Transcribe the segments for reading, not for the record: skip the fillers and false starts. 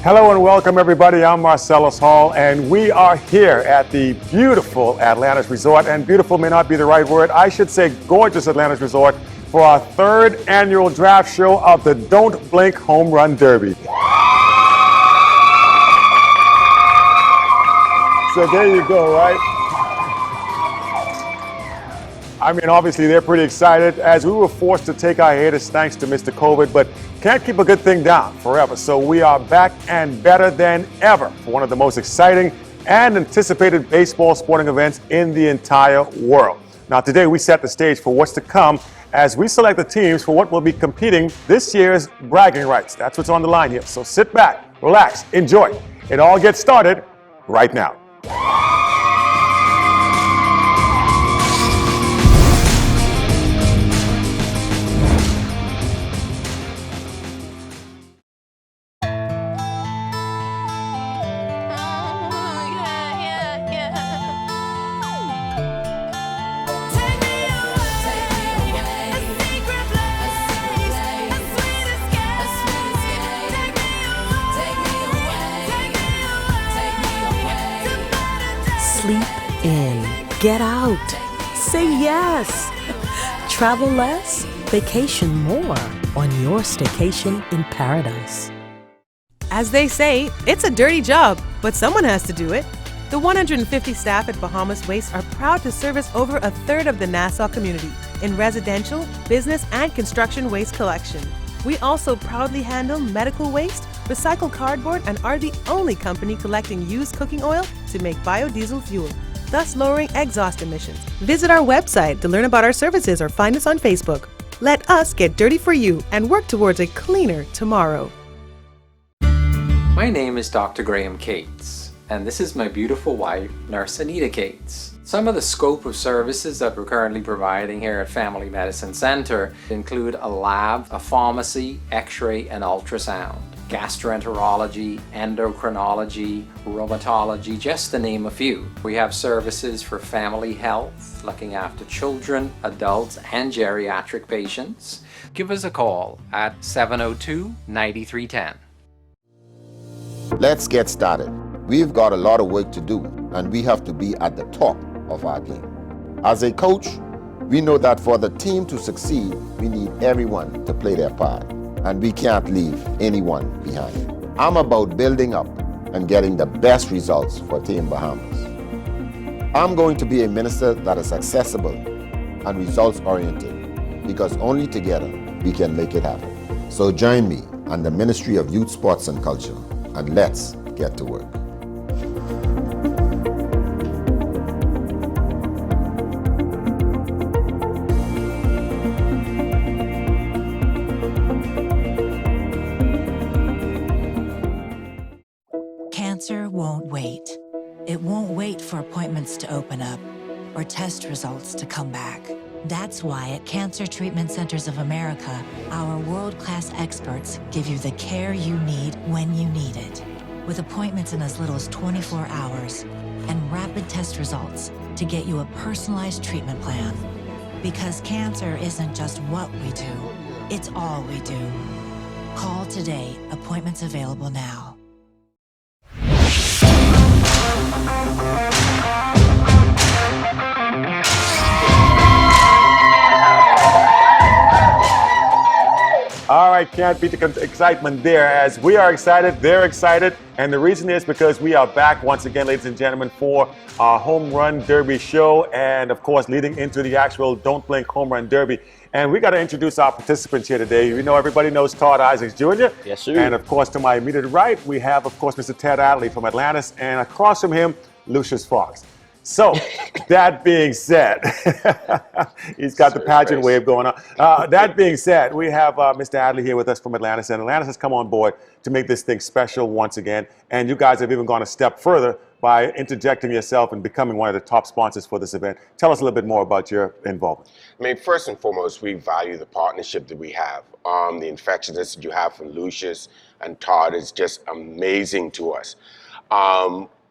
Hello and welcome, everybody. I'm Marcellus Hall, and we are here at the beautiful Atlantis Resort. And beautiful may not be the right word. I should say gorgeous Atlantis Resort for our third annual draft show of the Don't Blink Home Run Derby. So there you go, right? I mean, obviously, they're pretty excited as we were forced to take our hiatus thanks to Mr. COVID, but can't keep a good thing down forever. So we are back and better than ever for one of the most exciting and anticipated baseball sporting events in the entire world. Now, today we set the stage for what's to come as we select the teams for what will be competing this year's bragging rights. That's what's on the line here. So sit back, relax, enjoy. It all gets started right now. Sleep in, get out, say yes. Travel less, vacation more on your staycation in paradise. As they say, it's a dirty job, but someone has to do it. The 150 staff at Bahamas Waste are proud to service over a third of the Nassau community in residential, business, and construction waste collection. We also proudly handle medical waste, recycle cardboard, and are the only company collecting used cooking oil to make biodiesel fuel, thus lowering exhaust emissions. Visit our website to learn about our services or find us on Facebook. Let us get dirty for you and work towards a cleaner tomorrow. My name is Dr. Graham Cates, and this is my beautiful wife, Nurse Anita Cates. Some of the scope of services that we're currently providing here at Family Medicine Center include a lab, a pharmacy, x-ray and ultrasound, gastroenterology, endocrinology, rheumatology, just to name a few. We have services for family health, looking after children, adults, and geriatric patients. Give us a call at 702-9310. Let's get started. We've got a lot of work to do, and we have to be at the top of our game. As a coach, we know that for the team to succeed, we need everyone to play their part, and we can't leave anyone behind. I'm about building up and getting the best results for Team Bahamas. I'm going to be a minister that is accessible and results-oriented, because only together we can make it happen. So join me and the Ministry of Youth, Sports and Culture, and let's get to work. Cancer won't wait. It won't wait for appointments to open up or test results to come back. That's why at Cancer Treatment Centers of America, our world-class experts give you the care you need when you need it, with appointments in as little as 24 hours and rapid test results to get you a personalized treatment plan. Because cancer isn't just what we do, it's all we do. Call today. Appointments available now. All right, can't beat the excitement there. As we are excited, they're excited. And the reason is because we are back once again, ladies and gentlemen, for our Home Run Derby show. And of course, leading into the actual Don't Blink Home Run Derby. And we got to introduce our participants here today. You know, everybody knows Todd Isaacs Jr. Yes, sir. And of course, to my immediate right, we have, of course, Mr. Ted Adderley from Atlantis. And across from him, Lucius Fox. So, that being said, he's got the pageant wave going on. That being said, we have Mr. Adderley here with us from Atlantis, and Atlantis has come on board to make this thing special once again. And you guys have even gone a step further by interjecting yourself and becoming one of the top sponsors for this event. Tell us a little bit more about your involvement. I mean, first and foremost, we value the partnership that we have. The infectiousness that you have from Lucius and Todd is just amazing to us.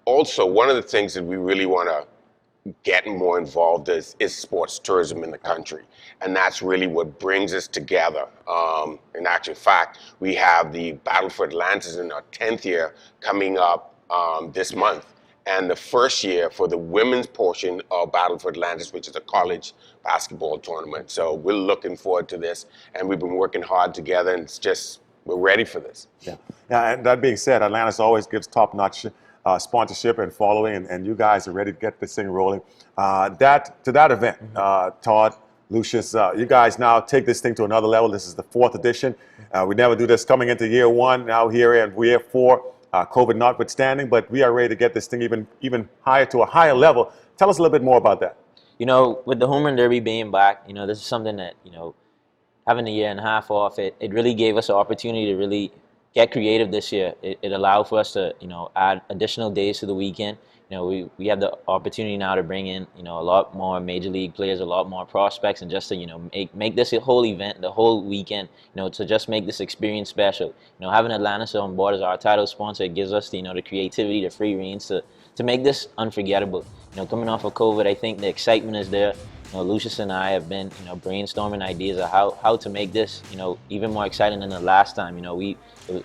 Also, one of the things that we really want to getting more involved is sports tourism in the country. And that's really what brings us together. In actual fact, we have the Battle for Atlantis in our 10th year coming up this month. And the first year for the women's portion of Battle for Atlantis, which is a college basketball tournament. So we're looking forward to this, and we've been working hard together, and it's just, we're ready for this. Yeah. And that being said, Atlantis always gives top-notch sponsorship and following, and you guys are ready to get this thing rolling. To that event, Todd, Lucius, you guys now take this thing to another level. This is the 4th edition. We never do this coming into year 1, now here in year 4. COVID notwithstanding, but we are ready to get this thing even higher to a higher level. Tell us a little bit more about that. You know, with the Home Run Derby being back, you know, this is something that, you know, having a year and a half off, it really gave us an opportunity to really get creative this year. It allowed for us to, you know, add additional days to the weekend. You know, we have the opportunity now to bring in, you know, a lot more major league players, a lot more prospects, and just to, you know, make this a whole event, the whole weekend, you know, to just make this experience special. You know, having Atlantis on board as our title sponsor, it gives us the, you know, the creativity, the free reins to make this unforgettable. You know, coming off of COVID, I think the excitement is there. You know, Lucius and I have been, you know, brainstorming ideas of how to make this, you know, even more exciting than the last time. You know, it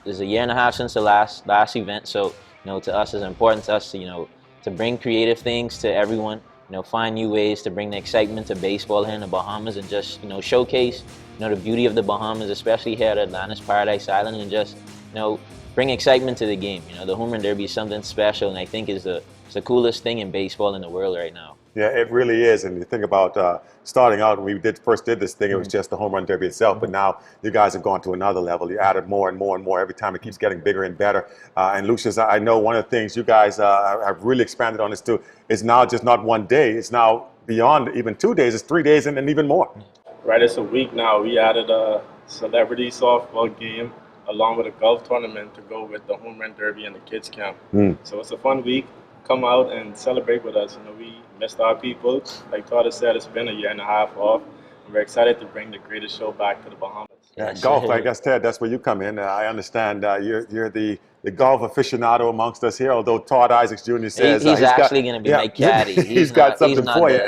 was a year and a half since the last event, so, you know, to us, it's important to us to, you know, to bring creative things to everyone, you know, find new ways to bring the excitement to baseball here in the Bahamas, and just, you know, showcase, you know, the beauty of the Bahamas, especially here at Atlantis Paradise Island, and just, you know, bring excitement to the game. You know, the Home Run Derby is something special, and I think it's the coolest thing in baseball in the world right now. Yeah, it really is. And you think about starting out, when we first did this thing, it was just the Home Run Derby itself. But now you guys have gone to another level. You added more and more and more every time. It keeps getting bigger and better. And Lucius, I know one of the things you guys have really expanded on this too is now just not one day. It's now beyond even 2 days. It's 3 days and even more. Right, it's a week now. We added a celebrity softball game along with a golf tournament to go with the Home Run Derby and the kids camp. So it's a fun week. Come out and celebrate with us. You know, we missed our people. Like Todd has said, it's been a year and a half off. And we're excited to bring the greatest show back to the Bahamas. Yeah, golf, I guess, Ted, that's where you come in. I understand you're the golf aficionado amongst us here, although Todd Isaacs Jr. says he's actually going to be my caddy. He's got something for you.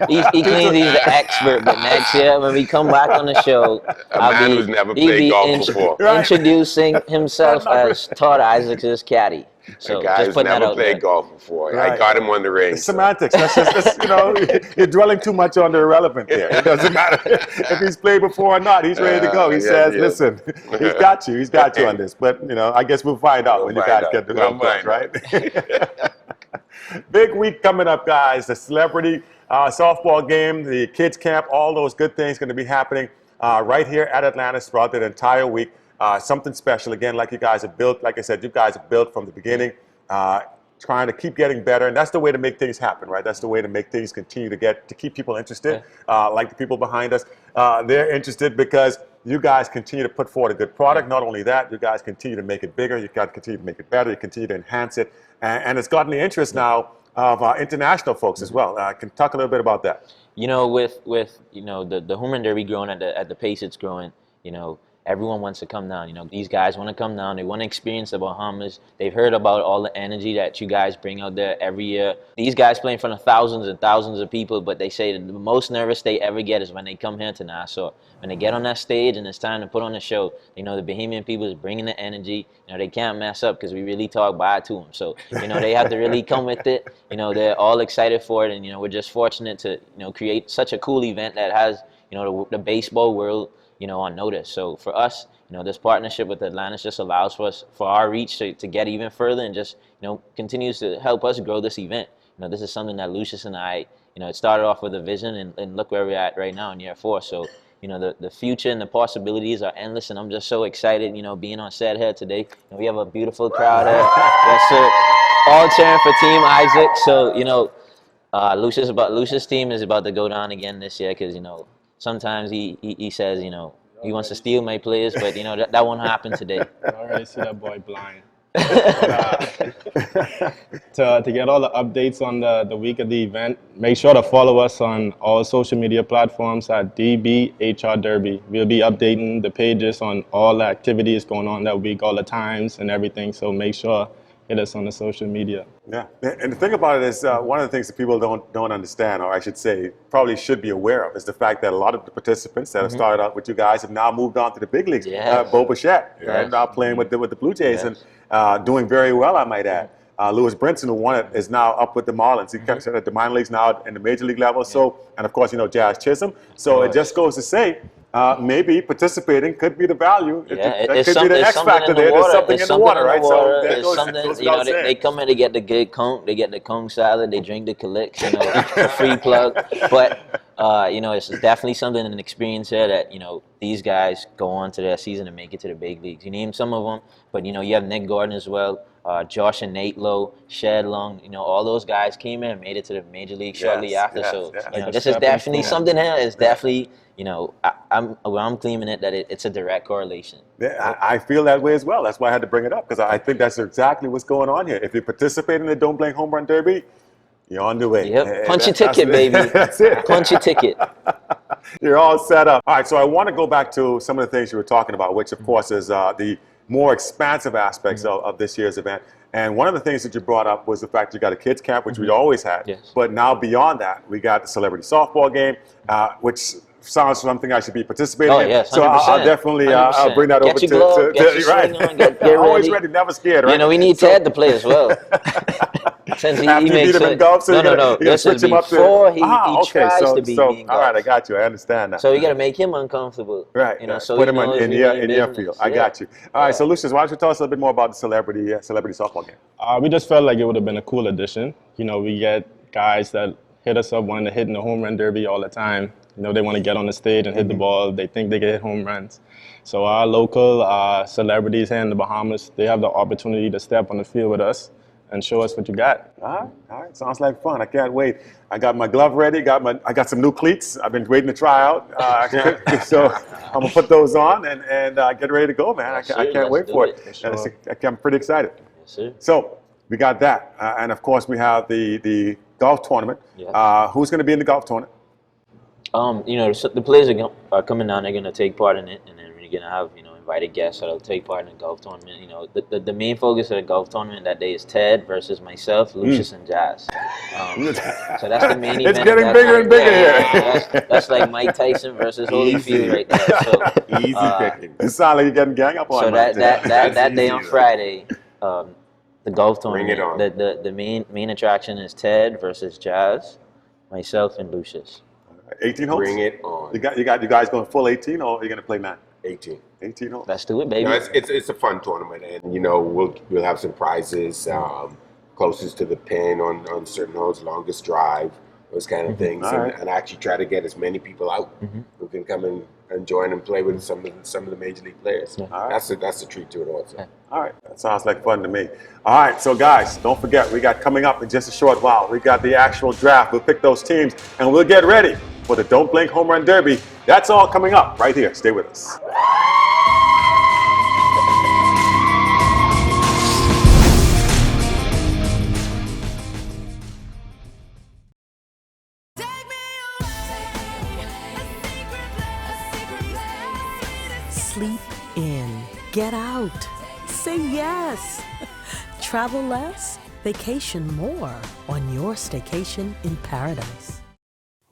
He claims he's the expert, but next year when we come back on the show, who's never played golf before. Introducing himself as Todd Isaacs' caddy. So a guy who's never played golf before. Right. I got him on the range. Semantics. That's just, you know, you're dwelling too much on the irrelevant there. It doesn't matter if he's played before or not. He's ready to go. He says, listen, he's got you. He's got you on this. But, you know, I guess we'll find out when you guys get to know, right? Big week coming up, guys. The celebrity softball game, the kids camp, all those good things going to be happening right here at Atlantis throughout the entire week. Something special, again, like you guys have built, like I said, you guys have built from the beginning, trying to keep getting better, and that's the way to make things happen, right? That's the way to make things continue to keep people interested, like the people behind us. They're interested because you guys continue to put forward a good product. Not only that, you guys continue to make it bigger, you got to continue to make it better, you continue to enhance it, and it's gotten the interest now of international folks as well. Can talk a little bit about that. You know, with you know, the Home Run Derby growing at the pace it's growing, you know, everyone wants to come down. You know, these guys want to come down. They want to experience the Bahamas. They've heard about all the energy that you guys bring out there every year. These guys play in front of thousands and thousands of people, but they say that the most nervous they ever get is when they come here to Nassau. When they get on that stage and it's time to put on a show, you know, the Bahamian people is bringing the energy. You know, they can't mess up because we really talk back to them. So, you know, they have to really come with it. You know, they're all excited for it, and, you know, we're just fortunate to, you know, create such a cool event that has, you know, the baseball world, you know, on notice. So for us, you know, this partnership with Atlantis just allows for us, for our reach to get even further, and just, you know, continues to help us grow this event. You know, this is something that Lucius and I, you know, it started off with a vision, and look where we're at right now in year 4. So, you know, the future and the possibilities are endless, and I'm just so excited, you know, being on set here today. And we have a beautiful crowd here. Yes, sir. All cheering for Team Isaac. So, you know, Lucius' team is about to go down again this year, because, you know, sometimes he says, you know, he wants to steal my players, but, you know, that won't happen today. I already see that boy blind. To get all the updates on the week of the event, make sure to follow us on all social media platforms at DBHR Derby. We'll be updating the pages on all the activities going on that week, all the times and everything. So make sure hit us on the social media. Yeah, and the thing about it is, one of the things that people don't understand, or I should say, probably should be aware of, is the fact that a lot of the participants that have started out with you guys have now moved on to the big leagues. Yes. Bo Bichette, right, Yes. now playing with the Blue Jays Yes. and doing very well, I might add. Lewis Brinson, who won it, is now up with the Marlins. He kept at the minor leagues now in the major league level. So, and of course, Jazz Chisholm. So it just goes to say, maybe participating could be the value. Yeah, That it's could be the X factor there. There's something in the water, right? So that There's goes something, without they saying. come in to get the good conch, they get the conch salad, they drink the Calyx, the free plug. But, it's definitely something, an experience there that, these guys go on to their season and make it to the big leagues. You name some of them, but, you have Nick Gordon as well. Josh and Nate Lowe, Shed Long, all those guys came in and made it to the major league shortly after. This is definitely something here. It's definitely, I'm claiming it that it's a direct correlation. Yeah, I feel that way as well. That's why I had to bring it up, because I think that's exactly what's going on here. If you participate in the Don't Blink Home Run Derby, you're on the way. Yep. Punch your ticket, baby. That's it. Punch your ticket. You're all set up. All right, so I want to go back to some of the things you were talking about, which, of course, is the more expansive aspects of this year's event. And one of the things that you brought up was the fact you got a kids camp, which we always had. Yes. But now beyond that, we got the celebrity softball game, which sounds something I should be participating in. Yes, 100%. So I'll definitely I'll bring that get over your to glove, get your right. swing on, get Always ready. ready, never scared, right? We need Ted to play as well. Since he After you makes beat him in it. golf, so No. you gotta This switch is him up to. before he tries so, to beat so, me in all right, I golf. got you. I understand that. So you got to make him uncomfortable. Right. So put he him knows in we your mean field. business. I got you. All right. So Lucius, why don't you tell us a little bit more about the celebrity softball game? We just felt like it would have been a cool addition. We get guys that hit us up wanting to hit in the home run derby all the time. They want to get on the stage and hit the ball. They think they can hit home runs. So our local celebrities here in the Bahamas, they have the opportunity to step on the field with us and show us what you got. All right. Sounds like fun. I can't wait. I got my glove ready. I got some new cleats. I've been waiting to try out. So I'm gonna put those on and get ready to go, man. I can't wait for it. I'm pretty excited. Yes, sir. So we got that, and of course we have the golf tournament. Yeah. Who's going to be in the golf tournament? The players are coming down. They're going to take part in it, and then we're going to have invited guests that'll take part in the golf tournament. The main focus of the golf tournament that day is Ted versus myself, Lucius, and Jazz. So that's the main event. It's getting bigger and bigger here. That's like Mike Tyson versus Holyfield right there. So Easy picking. It sounds like you're getting gang up on. So Mike. that day on Friday, the golf Bring it tournament. on. The main attraction is Ted versus Jazz, myself, and Lucius. 18 holes. Bring it on. You guys going full 18, or are you going to play 9? 18. 18 holes. Let's do it, baby. It's a fun tournament, and we'll have some prizes, closest to the pin on certain holes, longest drive, those kind of things, and actually try to get as many people out who can come and join and play with some of the major league players. All right. That's the treat to it also. All right, that sounds like fun to me. All right, so guys, don't forget, we got coming up in just a short while, we got the actual draft. We'll pick those teams, and we'll get ready for the Don't Blink Home Run Derby. That's all coming up right here. Stay with us. Sleep in. Get out. Say yes. Travel less. Vacation more on your staycation in paradise.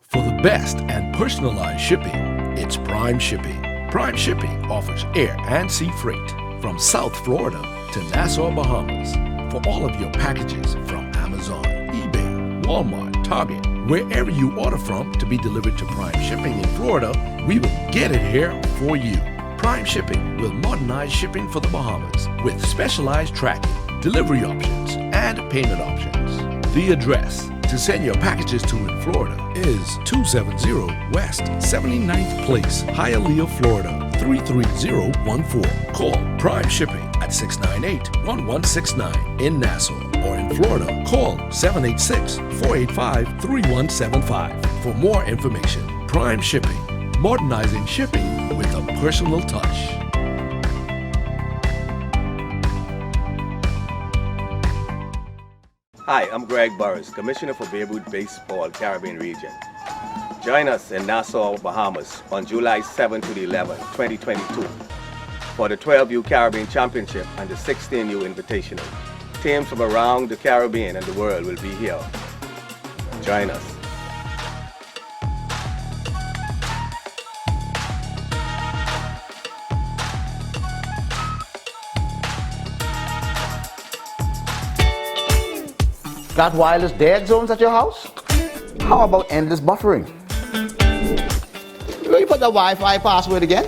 For the best and personalized shipping, it's Prime Shipping. Prime Shipping offers air and sea freight from South Florida to Nassau, Bahamas. For all of your packages from Amazon, eBay, Walmart, Target, wherever you order from to be delivered to Prime Shipping in Florida, we will get it here for you. Prime Shipping will modernize shipping for the Bahamas with specialized tracking, delivery options, and payment options. The address to send your packages to in Florida is 270 West 79th Place, Hialeah, Florida 33014. Call Prime Shipping at 698-1169 in Nassau, or in Florida, call 786-485-3175. For more information, Prime Shipping, modernizing shipping with a personal touch. Hi, I'm Greg Burris, Commissioner for Babe Ruth Baseball, Caribbean Region. Join us in Nassau, Bahamas on July 7 to the 11th, 2022 for the 12U Caribbean Championship and the 16U Invitational. teams from around the Caribbean and the world will be here. Join us. Got wireless dead zones at your house? How about endless buffering? Will you put the Wi-Fi password again?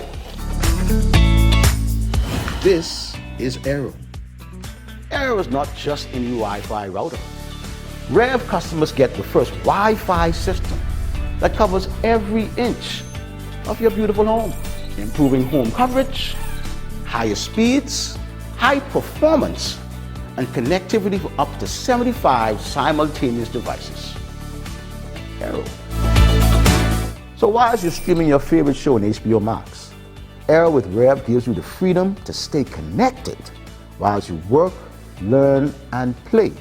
This is Aero. Aero is not just a new Wi-Fi router. Rev customers get the first Wi-Fi system that covers every inch of your beautiful home, improving home coverage, higher speeds, high performance, and connectivity for up to 75 simultaneous devices. Aero. So while you're streaming your favorite show on HBO Max, Aero with Rev gives you the freedom to stay connected while you work, learn, and play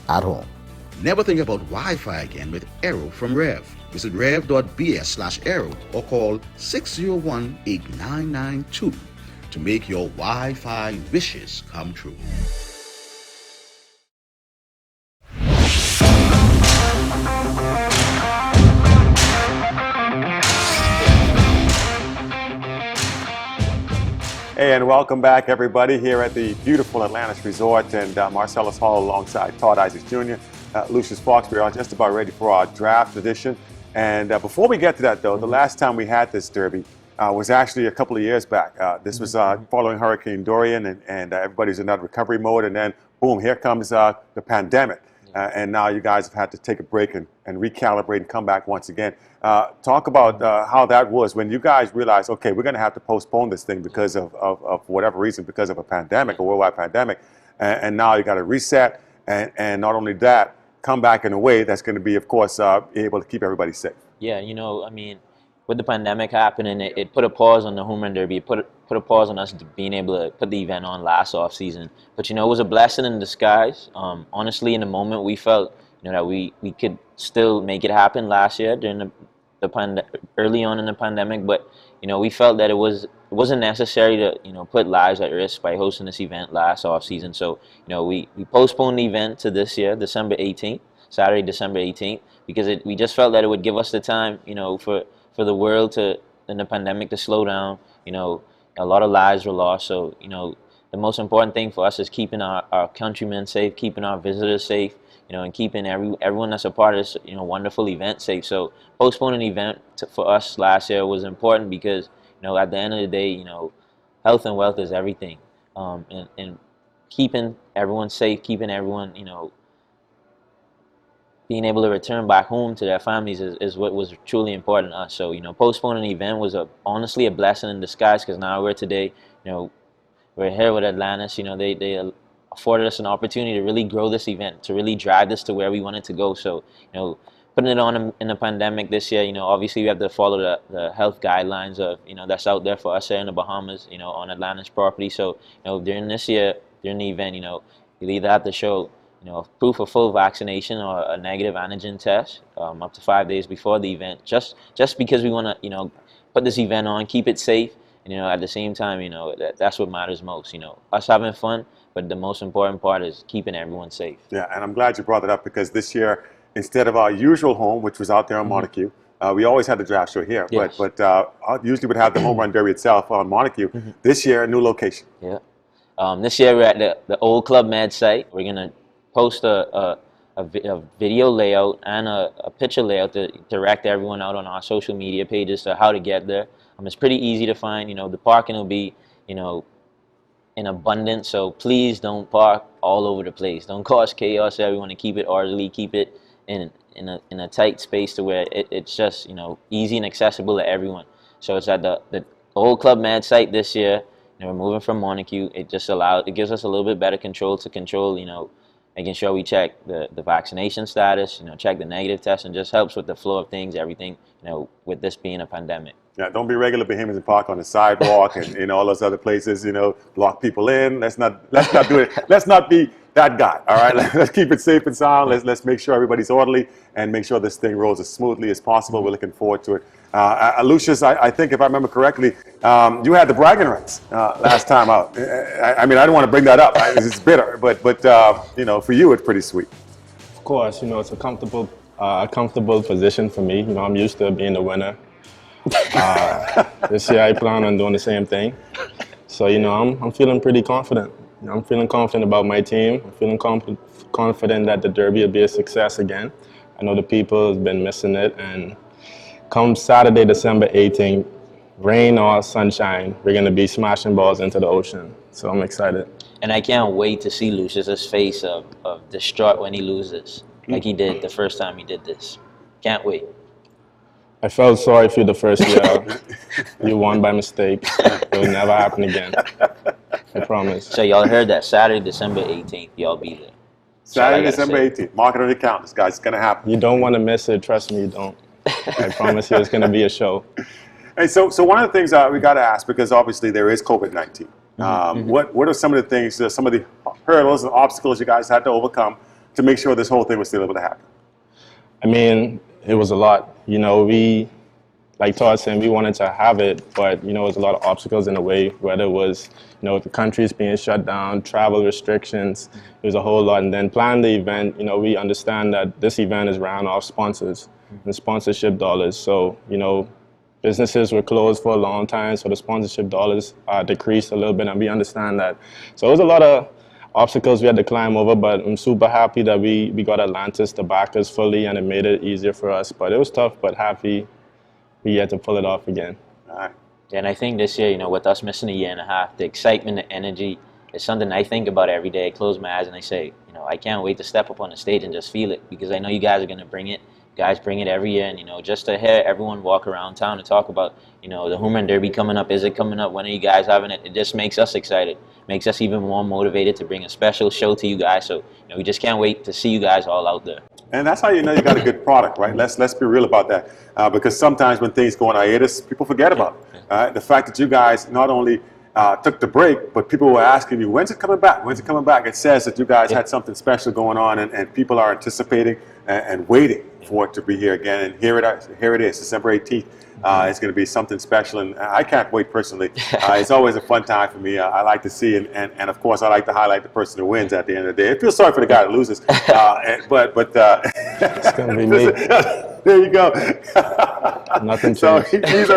at home. Never think about Wi-Fi again with Aero from Rev. Visit rev.bs/Aero or call 601-8992 to make your Wi-Fi wishes come true. Hey, and welcome back, everybody, here at the beautiful Atlantis Resort and Marcellus Hall alongside Todd Isaacs Jr., Lucius Fox. We are just about ready for our draft edition. And before we get to that, though, the last time we had this derby was actually a couple of years back. This was following Hurricane Dorian, and everybody's in that recovery mode. And then, boom, here comes the pandemic. And now you guys have had to take a break and recalibrate and come back once again. Talk about how that was when you guys realized, okay, we're going to have to postpone this thing because of whatever reason, because of a pandemic, a worldwide pandemic. And now you got to reset. And not only that, come back in a way that's going to be, of course, able to keep everybody safe. Yeah, you know, I mean, with the pandemic happening, it put a pause on the home run derby. It put a pause on us being able to put the event on last off season. But you know, it was a blessing in disguise. Honestly, in the moment, we felt that we could still make it happen last year during early on in the pandemic. But you know, we felt that it wasn't necessary to put lives at risk by hosting this event last off season. So you know, we postponed the event to this year, December 18th, Saturday, December 18th, because we just felt that it would give us the time, for the world in the pandemic to slow down. You know, a lot of lives were lost. So, the most important thing for us is keeping our countrymen safe, keeping our visitors safe, and keeping everyone that's a part of this, wonderful event safe. So postponing an event for us last year was important because, at the end of the day, health and wealth is everything. And keeping everyone safe, keeping everyone, being able to return back home to their families is what was truly important to us. So, postponing an event was honestly a blessing in disguise, because now we're today, we're here with Atlantis. They afforded us an opportunity to really grow this event, to really drive this to where we wanted to go. So, putting it on in the pandemic this year, obviously we have to follow the health guidelines of, that's out there for us here in the Bahamas, on Atlantis property. So, during this year, during the event, you'll either have to show proof of full vaccination or a negative antigen test up to 5 days before the event, just because we want to, put this event on, keep it safe, and, at the same time, that's what matters most, us having fun, but the most important part is keeping everyone safe. Yeah, and I'm glad you brought it up, because this year, instead of our usual home, which was out there on Montague, we always had the draft show here, yes. but usually would have the home run derby itself on Montague. This year, a new location. Yeah. This year, we're at the Old Club Med site. We're going to post a video layout and a picture layout to direct everyone out on our social media pages to how to get there. It's pretty easy to find. The parking will be, in abundance. So please don't park all over the place. Don't cause chaos there. We want to keep it orderly, keep it in a tight space to where it's just easy and accessible to everyone. So it's at the Old Club Med site this year. We're moving from Montague. It gives us a little bit better control to control, making sure we check the vaccination status, check the negative test, and just helps with the flow of things, everything, with this being a pandemic. Yeah, don't be regular Bahamians and park on the sidewalk and all those other places, block people in. Let's not do it. Let's not be that guy. All right, let's keep it safe and sound. Let's make sure everybody's orderly and make sure this thing rolls as smoothly as possible. We're looking forward to it. Lucius, I think if I remember correctly, you had the bragging rights last time out. I mean, I don't want to bring that up. It's bitter, but you know, for you, it's pretty sweet. Of course, you know, it's a comfortable position for me. You know, I'm used to being the winner. This year I plan on doing the same thing. So, you know, I'm feeling pretty confident. You know, I'm feeling confident about my team. I'm feeling confident that the Derby will be a success again. I know the people have been missing it, and come Saturday, December 18th, rain or sunshine, we're going to be smashing balls into the ocean. So I'm excited. And I can't wait to see Lucius's face of distraught when he loses, like he did the first time he did this. Can't wait. I felt sorry for you the first year. You won by mistake. It will never happen again. I promise. So y'all heard that Saturday, December 18th, y'all be there. Saturday, December 18th. Mark it on your calendars, guys. It's going to happen. You don't want to miss it. Trust me, you don't. I promise you it's going to be a show. Hey, so one of the things we got to ask, because obviously there is COVID-19. What are some of the things, some of the hurdles and obstacles you guys had to overcome to make sure this whole thing was still able to happen? I mean, it was a lot. You know, like Todd said, we wanted to have it, but, you know, there's a lot of obstacles in the way, whether it was, you know, the countries being shut down, travel restrictions, there's a whole lot. And then planning the event, you know, we understand that this event is ran off sponsors and sponsorship dollars. So, you know, businesses were closed for a long time, so the sponsorship dollars decreased a little bit, and we understand that. So it was a lot of obstacles we had to climb over, but I'm super happy that we got Atlantis to back us fully, and it made it easier for us. But it was tough, but happy we had to pull it off again. All right. And I think this year, you know, with us missing a year and a half, the excitement, the energy is something I think about every day. I close my eyes and I say, you know, I can't wait to step up on the stage and just feel it, because I know you guys are going to bring it. You guys bring it every year, and, you know, just to hear everyone walk around town and talk about, you know, the Home Run Derby coming up. Is it coming up? When are you guys having it? It just makes us excited. Makes us even more motivated to bring a special show to you guys. So, you know, we just can't wait to see you guys all out there. And that's how you know you got a good product, right? Let's be real about that, because sometimes when things go on hiatus, people forget about it. The fact that you guys not only took the break, but people were asking you, when's it coming back? When's it coming back? It says that you guys had something special going on, and people are anticipating and waiting for it to be here again. And here it is, December 18th. It's going to be something special, and I can't wait personally. It's always a fun time for me. I like to see, and of course, I like to highlight the person who wins at the end of the day. I feel sorry for the guy that loses, but it's going to be me. There you go. Nothing So changed. he's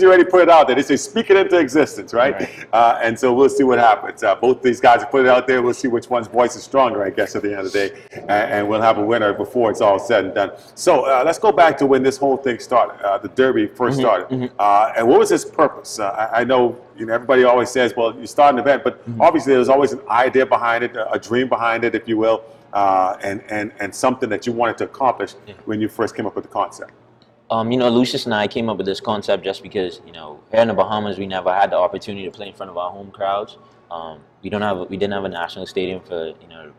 already put it out there. They say speak it into existence, right? And so we'll see what happens. Both these guys have put it out there. We'll see which one's voice is stronger, I guess, at the end of the day. And we'll have a winner before it's all said and done. So let's go back to when this whole thing started, the Derby first started. And what was its purpose? I know, you know, everybody always says, well, you start an event, but obviously there's always an idea behind it, a dream behind it, if you will, and something that you wanted to accomplish when you first came up with the concept. You know, Lucius and I came up with this concept just because, you know, here in the Bahamas, we never had the opportunity to play in front of our home crowds. We didn't have a national stadium for, you know,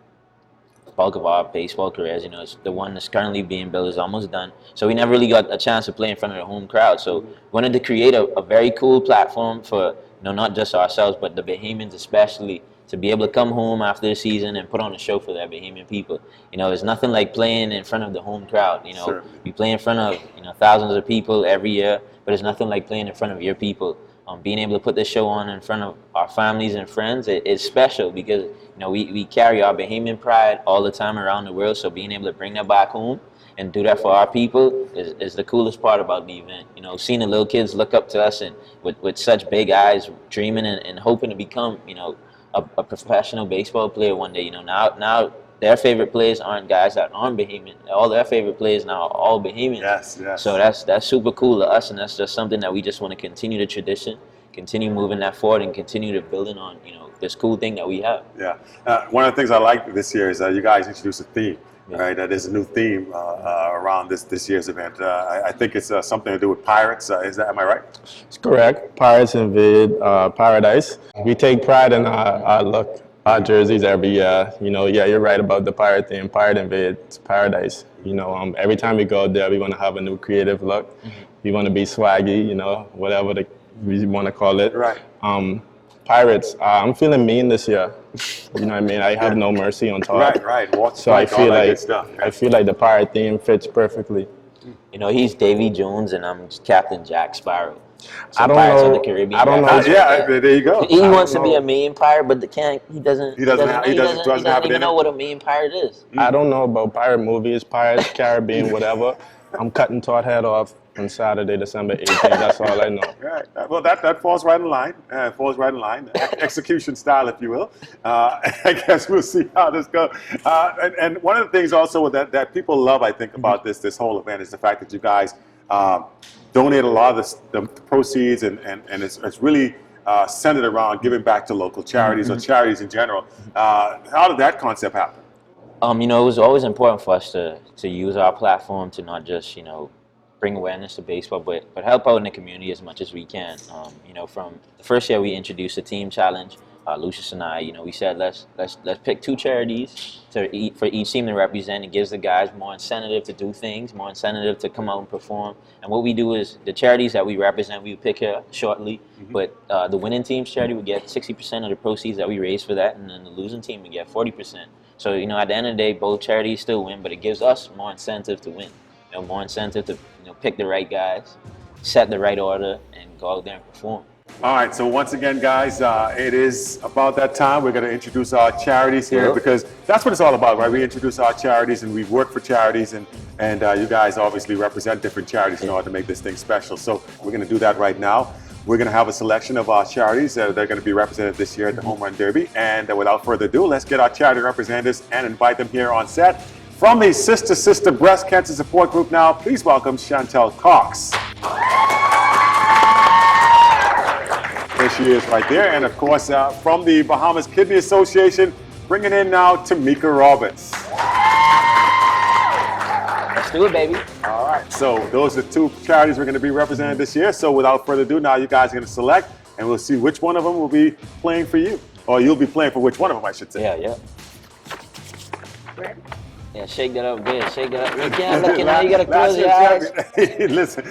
the bulk of our baseball careers. You know, it's the one that's currently being built is almost done. So we never really got a chance to play in front of the home crowd. So we wanted to create a very cool platform for, you know, not just ourselves, but the Bahamians especially, to be able to come home after the season and put on a show for their Bahamian people. You know, there's nothing like playing in front of the home crowd. You know, we play in front of, you know, thousands of people every year, but it's nothing like playing in front of your people. Being able to put this show on in front of our families and friends, it's special because, you know, we carry our Bahamian pride all the time around the world. So being able to bring that back home and do that for our people is the coolest part about the event. You know, seeing the little kids look up to us and with such big eyes, dreaming and hoping to become, you know, a professional baseball player one day. You know, now their favorite players aren't guys that aren't Bahamian. All their favorite players now are all Bahamian. Yes. So that's super cool to us, and that's just something that we just want to continue the tradition, continue moving that forward, and continue to building on, you know, this cool thing that we have. Yeah. One of the things I like this year is you guys introduced a theme. Right, there's a new theme around this year's event. I think it's something to do with pirates. Am I right? It's correct. Pirates invade paradise. We take pride in our look, our jerseys every year. You know, yeah, you're right about the pirate theme. Pirate invades paradise. You know, every time we go out there, we want to have a new creative look. We want to be swaggy. You know, whatever we want to call it. Right. Pirates. I'm feeling mean this year. You know what I mean? I have no mercy on Todd. Right. Walk So I strike, all feel that good like stuff. I feel like the Pirate theme fits perfectly. You know, he's Davy Jones and I'm Captain Jack Sparrow. So I don't Pirates of know. the Caribbean. I don't know. There you go. He wants to be a mean pirate, but he doesn't doesn't have it in even know him. what a mean pirate is. I don't know about pirate movies, Pirates, Caribbean, whatever. I'm cutting Todd head off on Saturday, December 18th. That's all I know. Right. Well, that falls right in line. Execution style, if you will. I guess we'll see how this goes. And one of the things also that people love, I think, about this whole event is the fact that you guys donate a lot of the proceeds, and it's really centered around giving back to local charities or charities in general. How did that concept happen? You know, it was always important for us to use our platform to not just, you know, bring awareness to baseball, but help out in the community as much as we can. You know, from the first year we introduced the team challenge, Lucius and I, you know, we said let's pick 2 charities for each team to represent. It gives the guys more incentive to do things, more incentive to come out and perform. And what we do is the charities that we represent, we pick here shortly, but the winning team's charity would get 60% of the proceeds that we raise for that, and then the losing team would get 40%. So, you know, at the end of the day, both charities still win, but it gives us more incentive to win. You know, more incentive to, you know, pick the right guys, set the right order, and go out there and perform. All right, so once again, guys, it is about that time. We're going to introduce our charities here because that's what it's all about, right? We introduce our charities and we work for charities, and you guys obviously represent different charities in order to make this thing special. So we're going to do that right now. We're going to have a selection of our charities that are going to be represented this year at the Home Run Derby. And without further ado, let's get our charity representatives and invite them here on set. From the Sister Breast Cancer Support Group now, please welcome Chantel Cox. There she is right there. And of course, from the Bahamas Kidney Association, bringing in now Tamika Roberts. Let's do it, baby. All right, so those are 2 charities we're going to be represented this year. So without further ado, now you guys are going to select, and we'll see which one of them will be playing for you. Or you'll be playing for which one of them, I should say. Yeah. Yeah, shake that up good. Shake that up. You can't look, you know, you got to close your eyes. Listen,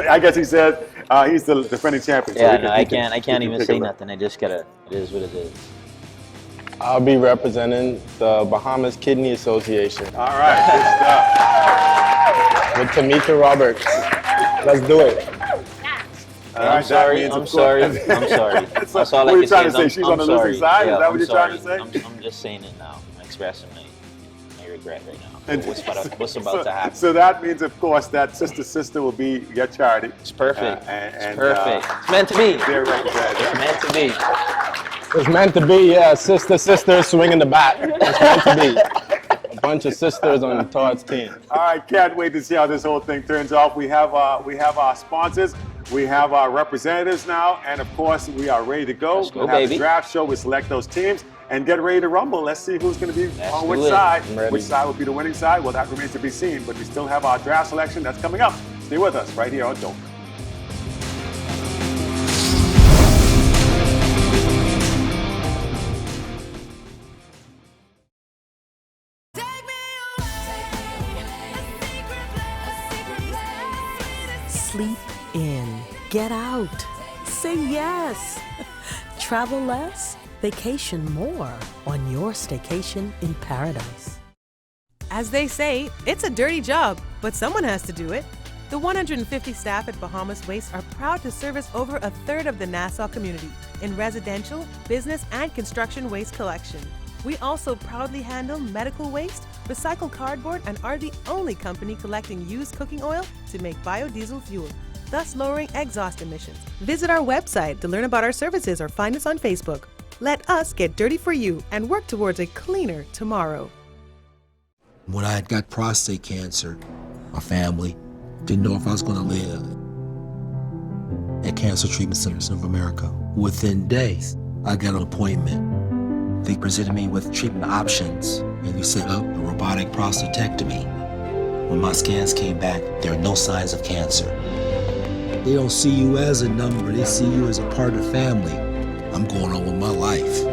I guess he said he's the defending champion. Yeah, so no, I can't even say nothing. I just got to, it is what it is. I'll be representing the Bahamas Kidney Association. All right, good stuff. With Tamika Roberts. Let's do it. I'm sorry. That's all I can say. What are you trying to say? She's on the losing side? Is that what you're trying to say? I'm just saying it now. I'm expressing my regret right now. What's about to happen? So that means, of course, that Sister will be your charity. It's perfect. It's perfect. It's meant to be. They're represented. It's meant to be. It's meant to be, yeah. Sister swinging the bat. It's meant to be. A bunch of sisters on Todd's team. All right, can't wait to see how this whole thing turns out. We have our sponsors. We have our representatives now, and of course, we are ready to go. Let's go, we'll have baby. the draft show. We select those teams and get ready to rumble. Let's see who's going to be Let's on do which it. side. I'm ready. Which side will be the winning side? Well, that remains to be seen, but we still have our draft selection that's coming up. Stay with us right here on Dope. Sleep in. Get out. Say yes. Travel less. Vacation more on your staycation in paradise. As they say, it's a dirty job, but someone has to do it. The 150 staff at Bahamas Waste are proud to service over a third of the Nassau community in residential, business, and construction waste collection. We also proudly handle medical waste, recycle cardboard, and are the only company collecting used cooking oil to make biodiesel fuel, thus lowering exhaust emissions. Visit our website to learn about our services or find us on Facebook. Let us get dirty for you and work towards a cleaner tomorrow. When I had got prostate cancer, my family didn't know if I was going to live. At Cancer Treatment Centers of America, within days, I got an appointment. They presented me with treatment options, and we set up a robotic prostatectomy. When my scans came back, there are no signs of cancer. They don't see you as a number, they see you as a part of the family. I'm going on with my life.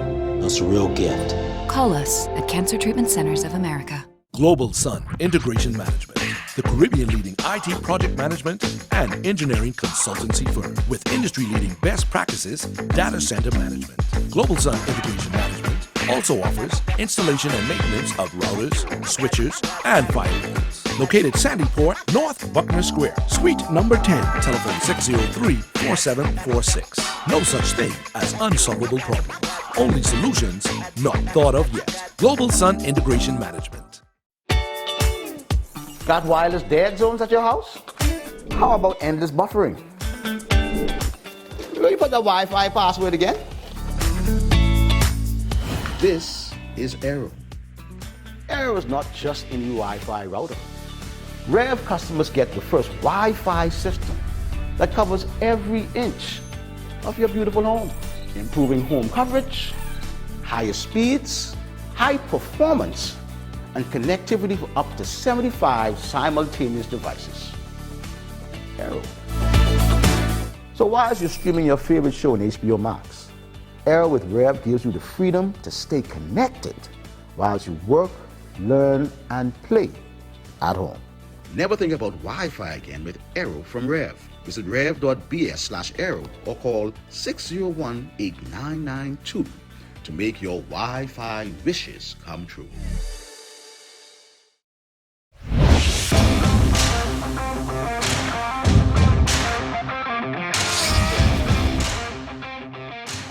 That's a real gift. Call us at Cancer Treatment Centers of America. Global Sun Integration Management. the Caribbean-leading IT project management and engineering consultancy firm with industry-leading best practices data center management. Global Sun Integration Management also offers installation and maintenance of routers, switches, and firewalls. Located Sandy Port, North Buckner Square, Suite number 10, telephone 603-4746. No such thing as unsolvable problems. Only solutions not thought of yet. Global Sun Integration Management. Got wireless dead zones at your house? How about endless buffering? Will you put the Wi-Fi password again? This is Aero. Aero is not just a new Wi-Fi router. Rev customers get the first Wi-Fi system that covers every inch of your beautiful home, improving home coverage, higher speeds, high performance, and connectivity for up to 75 simultaneous devices. Aero. So while you're streaming your favorite show on HBO Max, Aero with Rev gives you the freedom to stay connected while you work, learn, and play at home. Never think about Wi-Fi again with Aero from Rev. Visit rev.bs/aero or call 601-8992 to make your Wi-Fi wishes come true.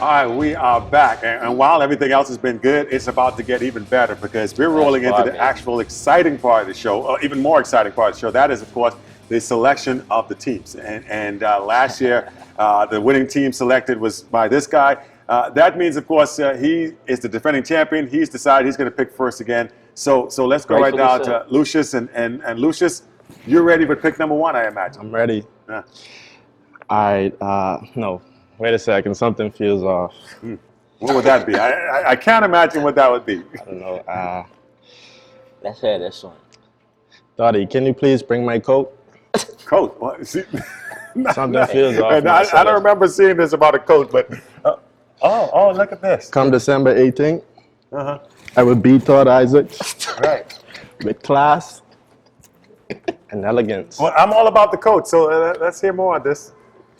All right, we are back. And while everything else has been good, it's about to get even better because we're rolling into the actual exciting part of the show, or even more exciting part of the show. That is, of course, the selection of the teams. And last year, the winning team selected was by this guy. That means, of course, he is the defending champion. He's decided he's going to pick first again. So let's go right now to Lucius. And Lucius, you're ready for pick number one, I imagine. I'm ready. Yeah. All right. No. Wait a second, something feels off. What would that be? I can't imagine what that would be. I don't know. Let's hear this one. Dottie, can you please bring my coat? Coat? What? See, something feels off. And I don't remember seeing this about a coat, but oh, look at this. Come December 18th, I will be Todd Isaac. Right. With class and elegance. Well, I'm all about the coat, so let's hear more on this.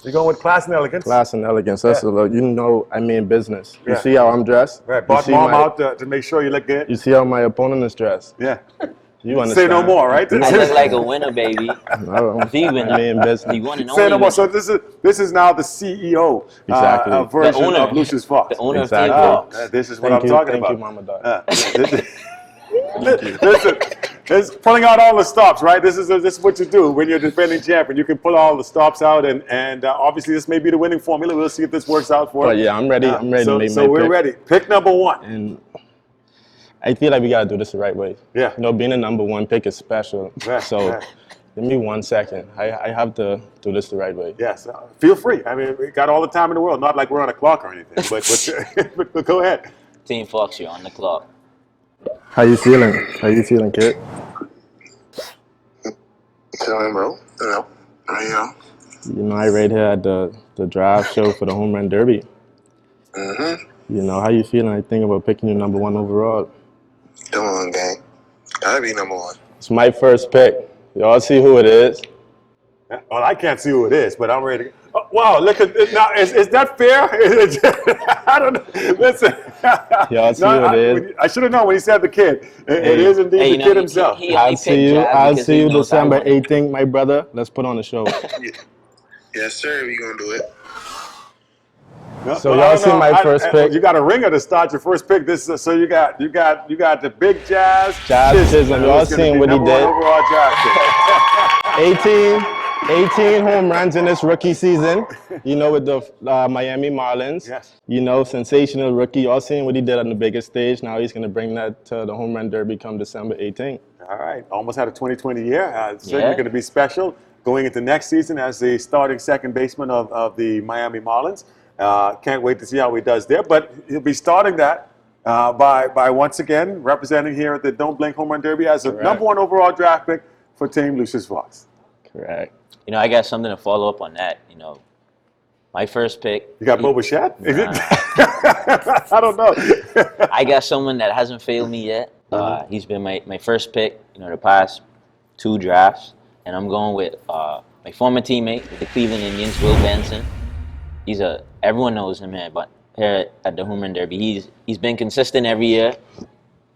You're going with class and elegance? Class and elegance. That's you know I mean business. You Yeah. see how I'm dressed? Right. Bought mom out to make sure you look good? You see how my opponent is dressed? Yeah. You understand. Say no more, right? I look like a winner, baby. No, The winner. I mean business. The one and Say only no more. winner. So this is now the CEO Exactly. version The owner. of Lucius Fox. The owner Exactly. of Favorite. This is what Thank I'm you, talking thank about. you, Mama Dot. Listen, it's pulling out all the stops, right? This is what you do when you're defending champion. You can pull all the stops out, and obviously this may be the winning formula. We'll see if this works out for But you. yeah, I'm ready. I'm ready to make my So we're pick. ready. Pick number one. And I feel like we gotta do this the right way. Yeah. You know, being a number one pick is special. Right, So right. give me 1 second. I have to do this the right way. Yes, feel free. I mean, we got all the time in the world. Not like we're on a clock or anything, but go ahead. Team Fox, you're on the clock. How you feeling? How you feeling, kid? Feeling, bro. You know, I right here at the draft show for the Home Run Derby. You know, how you feeling? I think about picking you number one overall. Come on, gang. Gotta be number one. It's my first pick. Y'all see who it is? Well, I can't see who it is, but I'm ready to go. Oh, wow, look at it. Now, is that fair? I don't know. Listen. Y'all see who it is? I should have known when he said the kid. It is indeed Hey, the you know, kid himself. I'll see you December 18th, my brother. Let's put on the show. Yes, sir. We gonna do it. So y'all see my first pick? You got a ringer to start your first pick. So you got the big Jazz. Jazz Chisholm. Y'all seen what he did? Overall draft pick. 18 home runs in this rookie season, you know, with the Miami Marlins. Yes. You know, sensational rookie. Y'all seen what he did on the biggest stage. Now he's going to bring that to the Home Run Derby come December 18th. All right. Almost had a 2020 year. Certainly going to be special going into next season as the starting second baseman of the Miami Marlins. Can't wait to see how he does there. But he'll be starting that by once again representing here at the Don't Blink Home Run Derby as a number one overall draft pick for Team Lucius Fox. Correct. You know, I got something to follow up on that. You know, my first pick. You got Boba Shat? I don't know. I got someone that hasn't failed me yet. He's been my first pick, you know, the past 2 drafts. and I'm going with my former teammate with the Cleveland Indians, Will Benson. Everyone knows him, man, but here at the Home Run Derby, he's been consistent every year.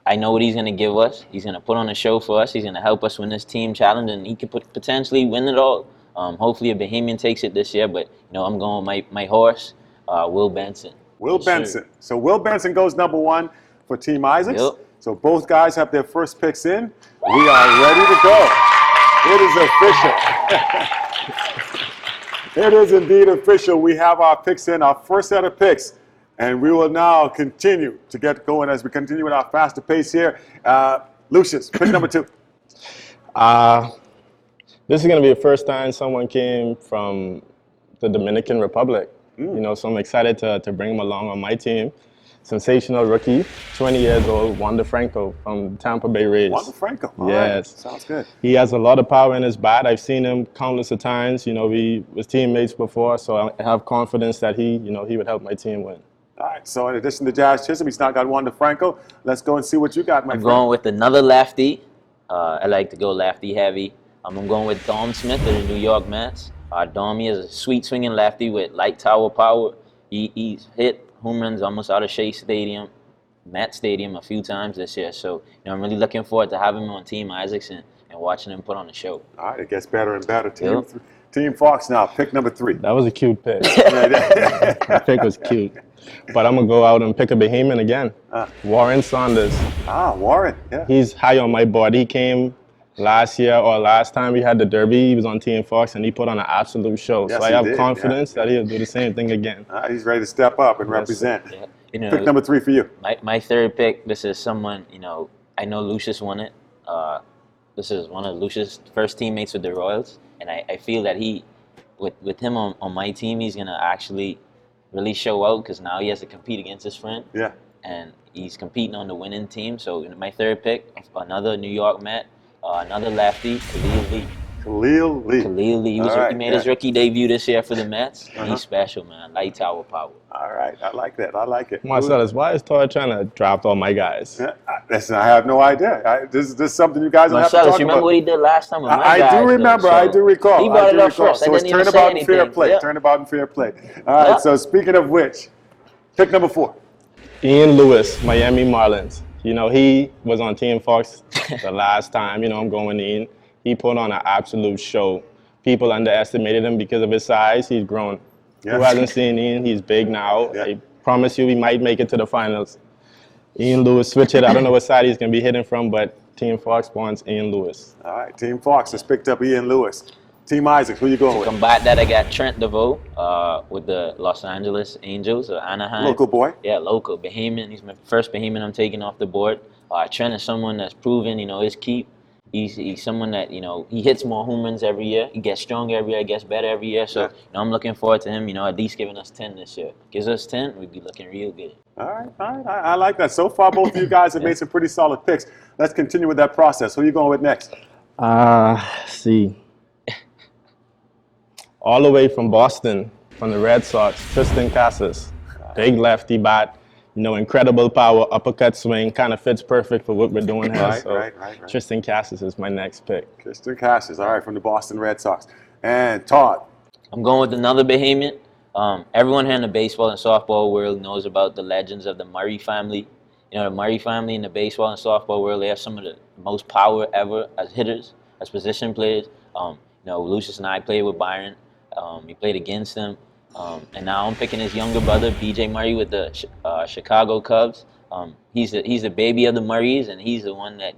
I know what he's going to give us. He's going to put on a show for us. He's going to help us win this team challenge, and he could potentially win it all. Hopefully a Bahamian takes it this year, but I'm going with my horse, Will Benson. Will Benson. Sure. So Will Benson goes number 1 for Team Isaacs. Yep. So both guys have their first picks in. We are ready to go. It is official. It is indeed official. We have our picks in, our first set of picks. And we will now continue to get going as we continue with our faster pace here. Lucius, pick number 2. This is going to be the first time someone came from the Dominican Republic. So I'm excited to bring him along on my team. Sensational rookie, 20 years old, Wander Franco from Tampa Bay Rays. Wander Franco, all yes. right. Sounds good. He has a lot of power in his bat. I've seen him countless of times. We was teammates before, so I have confidence that he would help my team win. All right, so in addition to Jazz Chisholm, he's now got Wander Franco. Let's go and see what you got, my friend. I'm going with another lefty. I like to go lefty heavy. I'm going with Dom Smith of the New York Mets. Dom is a sweet swinging lefty with light tower power. He's hit home runs almost out of Shea Stadium, Met Stadium a few times this year. So I'm really looking forward to having him on Team Isaacs and watching him put on the show. All right, it gets better and better. Team Fox now, pick number 3. That was a cute pick. That pick was cute. But I'm going to go out and pick a Bahamian again. Warren Saunders. Warren, yeah. He's high on my board. He came last year or last time we had the Derby. He was on Team Fox and he put on an absolute show. Yes, so I have confidence that he'll do the same thing again. He's ready to step up and represent. Yeah. Pick number 3 for you. My third pick, this is someone, I know Lucius won it. This is one of Lucius' first teammates with the Royals. And I feel that with him on my team, he's going to actually really show out because now he has to compete against his friend. Yeah. And he's competing on the winning team. So my third pick, another New York Met, another lefty, Khalil Lee. Khalil Lee. Khalil Lee. He made his rookie debut this year for the Mets. He's special, man. Light tower power. All right. I like that. I like it. Marcellus, why is Todd trying to draft all my guys? Yeah, listen, I have no idea. This is something you guys don't have to talk about. Marcellus, you remember what he did last time with my guys? I do remember. I do recall. He brought it up first. So it's turnabout and fair play. Yep. Turnabout and fair play. All right. So speaking of which, pick number 4. Ian Lewis, Miami Marlins. He was on Team Fox the last time. I'm going in. He put on an absolute show. People underestimated him because of his size. He's grown. Yeah. Who hasn't seen Ian? He's big now. Yeah. I promise you he might make it to the finals. Ian Lewis, switch it. I don't know what side he's going to be hitting from, but Team Fox wants Ian Lewis. All right. Team Fox has picked up Ian Lewis. Team Isaacs, who you going with? To combat that, I got Trent DeVoe with the Los Angeles Angels or Anaheim. Local boy. Yeah, local. Bahamian. He's my first Bahamian I'm taking off the board. Trent is someone that's proven, his keep. He's someone that, he hits more home runs every year. He gets stronger every year, gets better every year. So, I'm looking forward to him, at least giving us 10 this year. Gives us 10, we'd be looking real good. All right. I like that. So far, both of you guys have made some pretty solid picks. Let's continue with that process. Who are you going with next? See. All the way from Boston, from the Red Sox, Tristan Casas. Big lefty bat. Incredible power, uppercut swing, kind of fits perfect for what we're doing here. Right. Tristan Casas is my next pick. Tristan Casas, all right, from the Boston Red Sox. And Todd. I'm going with another Bahamian. Everyone here in the baseball and softball world knows about the legends of the Murray family. The Murray family in the baseball and softball world, they have some of the most power ever as hitters, as position players. Lucius and I played with Byron. We played against him. And now I'm picking his younger brother, B.J. Murray, with the Chicago Cubs. He's the baby of the Murrays, and he's the one that,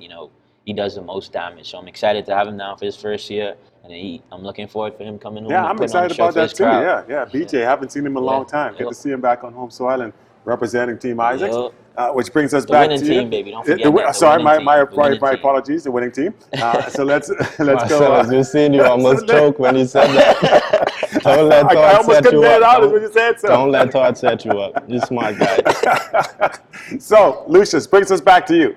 he does the most damage. So I'm excited to have him down for his first year, and I'm looking forward for him coming home. Yeah, I'm excited about that too. Yeah. B.J., haven't seen him in a long time. Good to see him back on home soil and representing Team Isaacs. Which brings us back to the winning team, baby. Don't forget that. Sorry, my apologies. The winning team. So let's go. You seen you almost choke when you said that. Don't let Todd set you up. When you said so. Don't let Todd set you up. You're a smart guy. So, Lucius, brings us back to you.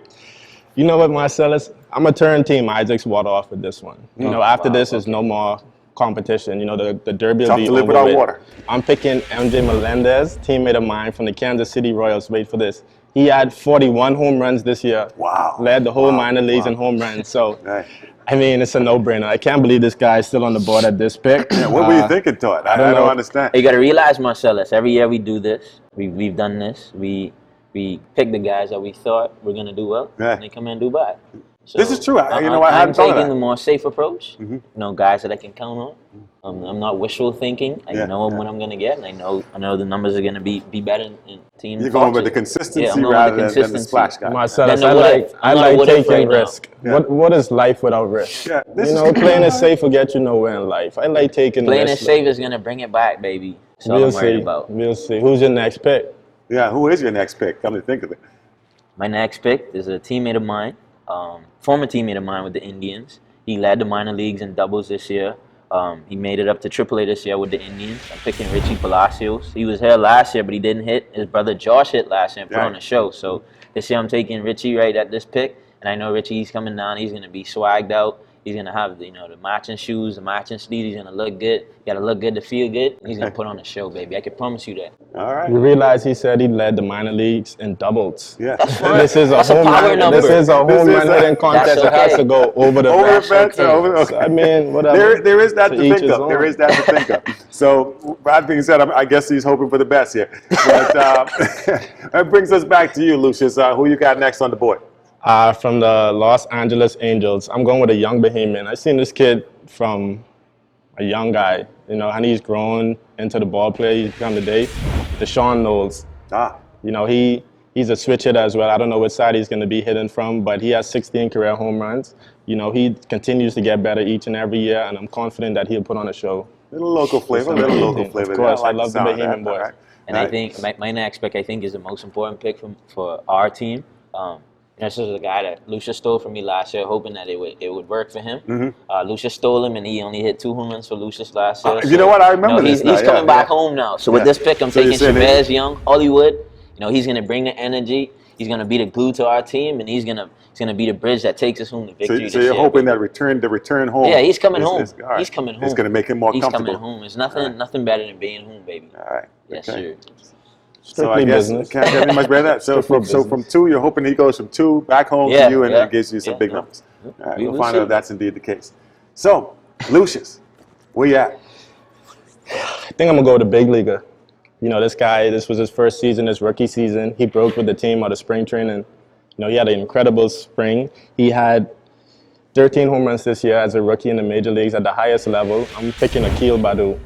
You know what, Marcellus? I'm going to turn Team Isaacs water off with this one. After this is no more competition. The Derby will be over with. Water. I'm picking MJ Melendez, teammate of mine from the Kansas City Royals. Wait for this. He had 41 home runs this year. Wow. Led the whole minor leagues in home runs. So, I mean, it's a no-brainer. I can't believe this guy is still on the board at this pick. Yeah, what were you thinking, Todd? I don't understand. You got to realize, Marcellus, every year we do this. We've done this. We pick the guys that we thought were going to do well, and they come in and do bad. So, this is true. I hadn't I'm thought of taking that. the more safe approach. You know, guys that I can count on. I'm not wishful thinking. I know what I'm going to get, and I know the numbers are going to be better in team. You're going with the consistency I'm rather than the splash guy. Marcellus, I like taking risk. What is life without risk? Yeah, you know, playing it safe will get you nowhere in life. I like taking playing risk. it safe is going to bring it back, baby. That's all We'll I'm worried see. about. We'll see. Who's your next pick? Yeah, who is your next pick? Come to think of it. My next pick is a teammate of mine, former teammate of mine with the Indians. He led the minor leagues in doubles this year. He made it up to AAA this year with the Indians. I'm picking Richie Palacios. He was here last year, but he didn't hit. His brother Josh hit last year and put on a show. So this year I'm taking Richie right at this pick. And I know Richie, he's coming down. He's going to be swagged out. He's going to have the matching shoes, the matching sleeves. He's going to look good. You got to look good to feel good. And he's going to put on a show, baby. I can promise you that. All right. You realize he said he led the minor leagues in doubles. Yeah. And this is a home run. This is a home run hitting contest. It has to go over the fence. So, I mean, whatever. There is that to each think his of. own. There is that to think of. So that being said, I guess he's hoping for the best here. But that brings us back to you, Lucius. Who you got next on the board? From the Los Angeles Angels, I'm going with a young Bahamian. I've seen this kid from a young guy, and he's grown into the ball player he's become today. Deshaun Knowles. He's a switch hitter as well. I don't know which side he's going to be hitting from, but he has 16 career home runs. He continues to get better each and every year, and I'm confident that he'll put on a show. Little local flavor, Of course, I love the Bahamian boys. Right. And I think my next pick, is the most important pick for our team. This is a guy that Lucius stole from me last year, hoping that it would work for him. Lucius stole him, and he only hit 2 home runs for Lucius last year. You know what? I remember this. He's coming back home now. So with this pick, I'm taking Chavez Young, Hollywood. He's going to bring the energy. He's going to be the glue to our team, and he's going to be the bridge that takes us home to victory. So you're hoping that the return home. Yeah, he's coming home. He's coming home. It's going to make him more comfortable. He's coming home. There's nothing better than being home, baby. All right. Yes, sir. So I guess can't get any much better than that. So from 2, you're hoping he goes from 2 back home to you and gives you some big numbers. All right, we'll find out if that's indeed the case. So, Lucius, where you at? I think I'm going to go with the big leaguer. This guy, this was his first season, his rookie season. He broke with the team out of spring training. He had an incredible spring. He had 13 home runs this year as a rookie in the major leagues at the highest level. I'm picking Akil Baddoo.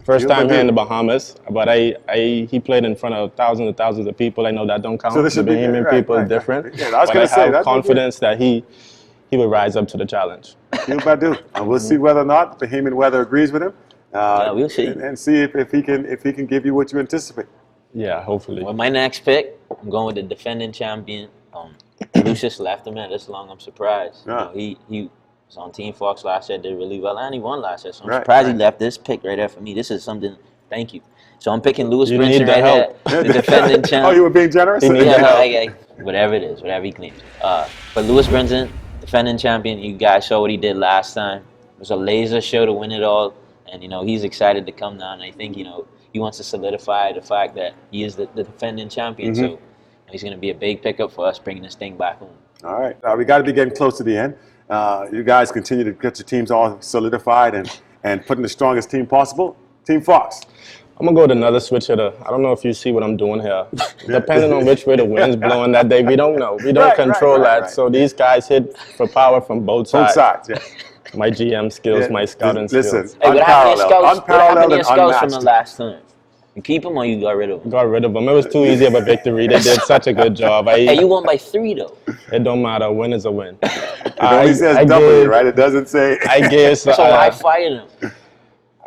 First time here in the Bahamas, but he played in front of thousands and thousands of people. I know that don't count. So this the should be Bahamian people is different. Yeah, I was going to say I have confidence that he will rise up to the challenge. Akil Baddoo, and we'll see whether or not the Bahamian weather agrees with him. We'll see, and see if he can give you what you anticipate. Yeah, hopefully. Well, my next pick, I'm going with the defending champion. Lucius left him at this long. I'm surprised. He was on Team Fox last year, did really well, and he won last year. So I'm surprised he left this pick right there for me. This is something. Thank you. So I'm picking Lewis Brinson right here, the defending champ. Oh, you were being generous? Whatever it is, whatever he claims. But Lewis Brinson, defending champion. You guys saw what he did last time. It was a laser show to win it all, and he's excited to come down. I think he wants to solidify the fact that he is the defending champion. So he's going to be a big pickup for us, bringing this thing back home. All right, we got to be getting close to the end. You guys continue to get your teams all solidified and put in the strongest team possible. Team Fox. I'm going to go with another switch hitter. I don't know if you see what I'm doing here. Depending on which way the wind's blowing that day, we don't know. We don't control that. So these guys hit for power from both sides. Both sides, yeah. My GM skills, my scouting skills. Listen, hey, what happened to your unparalleled scouts from the last time? You keep them or you got rid of them? Got rid of them. It was too easy of a victory. They did such a good job. Hey, you won by 3 though. It don't matter. A win is a win. It only says W, right? It doesn't say. I guess. So why fire them?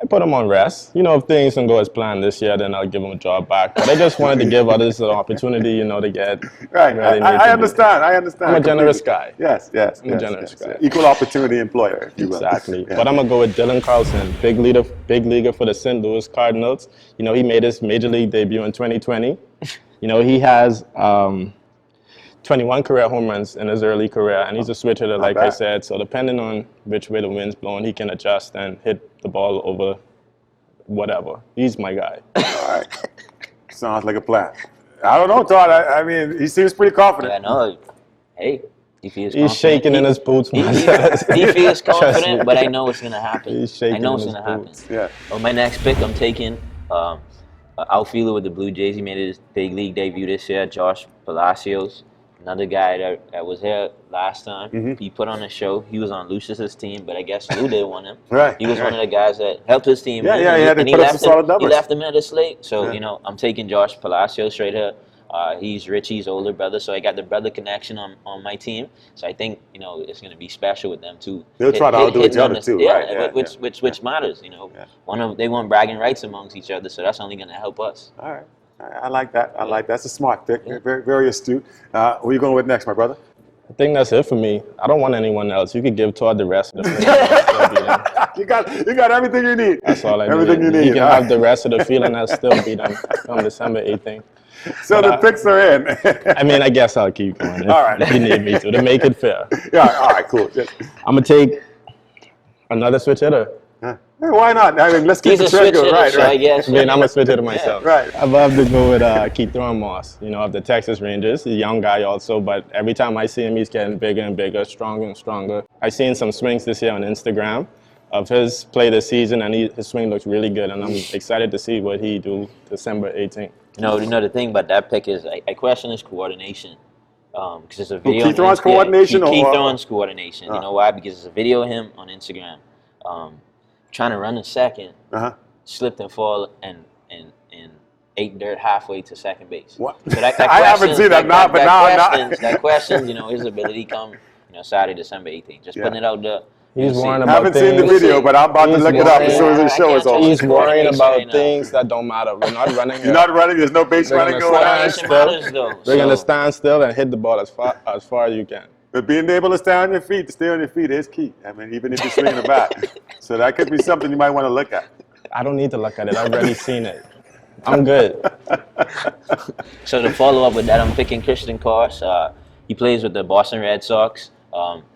I put them on rest. If things don't go as planned this year, then I'll give them a job back. But I just wanted to give others an opportunity, to get. Right. I understand. I'm a generous guy. Yes. I'm a generous guy. Equal opportunity employer, if you will. Exactly. Yeah. But I'm going to go with Dylan Carlson, big leaguer for the St. Louis Cardinals. He made his major league debut in 2020. He has 21 career home runs in his early career, and he's a switch hitter, like I said. So depending on which way the wind's blowing, he can adjust and hit the ball over whatever. He's my guy. All right. Sounds like a plan. I don't know, Todd. I mean, he seems pretty confident. Yeah, no. Hey, he feels He's shaking in his boots, man. He feels Trust confident, me. but I know it's going to happen. He's shaking I know in it's his going to happen. boots. Yeah. Well, my next pick, I'm taking an outfielder with the Blue Jays. He made his big league debut this year, Josh Palacios. Another guy that was here last time. He put on a show. He was on Lucius's team, but I guess Lou didn't want him. Right. He was one of the guys that helped his team. Yeah, win, yeah, he had to and put up some solid numbers. He left him at the slate. So, Yeah. you know, I'm taking Josh Palacios right here. He's Richie's older brother, so I got the brother connection on my team. So I think, you know, it's going to be special with them too. They'll try to outdo each other too, yeah, right? Yeah, which matters, you know. They want bragging rights amongst each other, so that's only going to help us. All right. I like that. I like that. That's a smart pick. Very, very astute. Who are you going with next, my brother? I think that's it for me. I don't want anyone else. You could give Todd the rest of the feeling. You got everything you need. That's all I need. Everything you need. You can All have right. the rest of the feeling and still be them on December 18th. So the picks are in. I mean, I guess I'll keep going if, All right. if you need me to make it fair. Yeah. All right. Cool. I'm going to take another switch hitter. Hey, why not? I mean, let's keep He's the a trend switch going. hitter, Right. so I Right. guess. I mean, I'm a switch hitter myself. Right. I'd love to go with Keith Moss, you know, of the Texas Rangers. He's a young guy also, but every time I see him, he's getting bigger and bigger, stronger and stronger. I've seen some swings this year on Instagram of his play this season, and his swing looks really good, and I'm excited to see what he do December 18th. You know, the thing about that pick is I question his coordination. Because it's a video. Keith Thorne's coordination? Keith or Thorne's coordination. You know why? Because it's a video of him on Instagram trying to run a second, slipped and fall, and ate dirt halfway to second base. What? So that I haven't seen that, that questions, you know, his ability come, you know, Saturday, December 18th. Just putting it out there. He's You'll worrying see. about haven't seen the things. video, but I'm about to He's look it up as soon as the I show is can't over. He's worrying Coordination about right now. things that don't matter. We're not running. You're not running. There's no base They're running gonna going on. stand Coordination still. matters, though. They're going to So- stand still and hit the ball as far as you can. But being able to stay on your feet, to stay on your feet is key. I mean, even if you're swinging a bat. So that could be something you might want to look at. I don't need to look at it. I've already seen it. I'm good. So to follow up with that, I'm picking Christian Kors. He plays with the Boston Red Sox.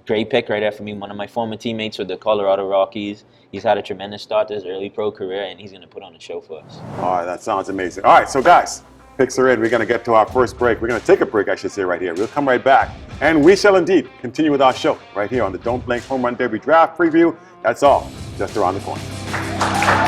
Great pick right there for me. One of my former teammates with the Colorado Rockies. He's had a tremendous start to his early pro career, and he's going to put on a show for us. All right, that sounds amazing. All right, so guys, picks are in. We're going to get to our first break. We're going to take a break, I should say, right here. We'll come right back, and we shall indeed continue with our show right here on the Don't Blink Home Run Derby Draft Preview. That's all, just around the corner.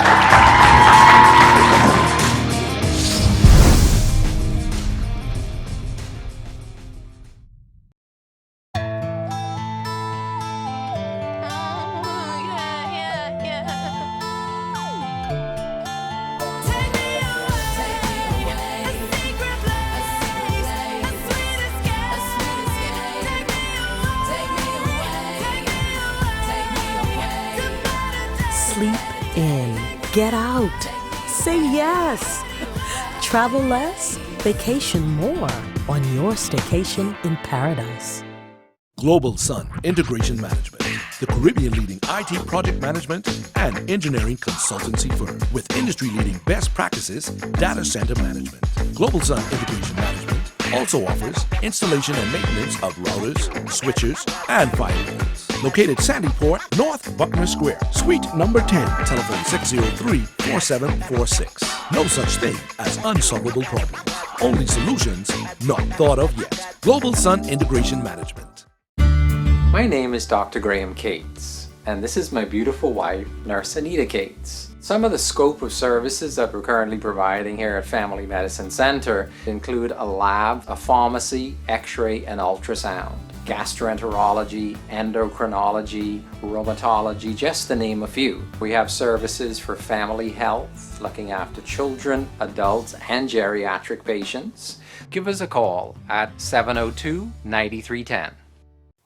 Sleep in. Get out. Say yes. Travel less. Vacation more on your staycation in paradise. Global Sun Integration Management, the Caribbean leading IT project management and engineering consultancy firm with industry leading best practices data center management. Global Sun Integration Management also offers installation and maintenance of routers, switchers, and firewalls. Located Sandy Port, North Buckner Square, Suite number 10, telephone 603-4746. No such thing as unsolvable problems. Only solutions not thought of yet. Global Sun Integration Management. My name is Dr. Graham Cates, and this is my beautiful wife, Nurse Anita Cates. Some of the scope of services that we're currently providing here at Family Medicine Center include a lab, a pharmacy, x-ray and ultrasound, gastroenterology, endocrinology, rheumatology, just to name a few. We have services for family health, looking after children, adults, and geriatric patients. Give us a call at 702-9310.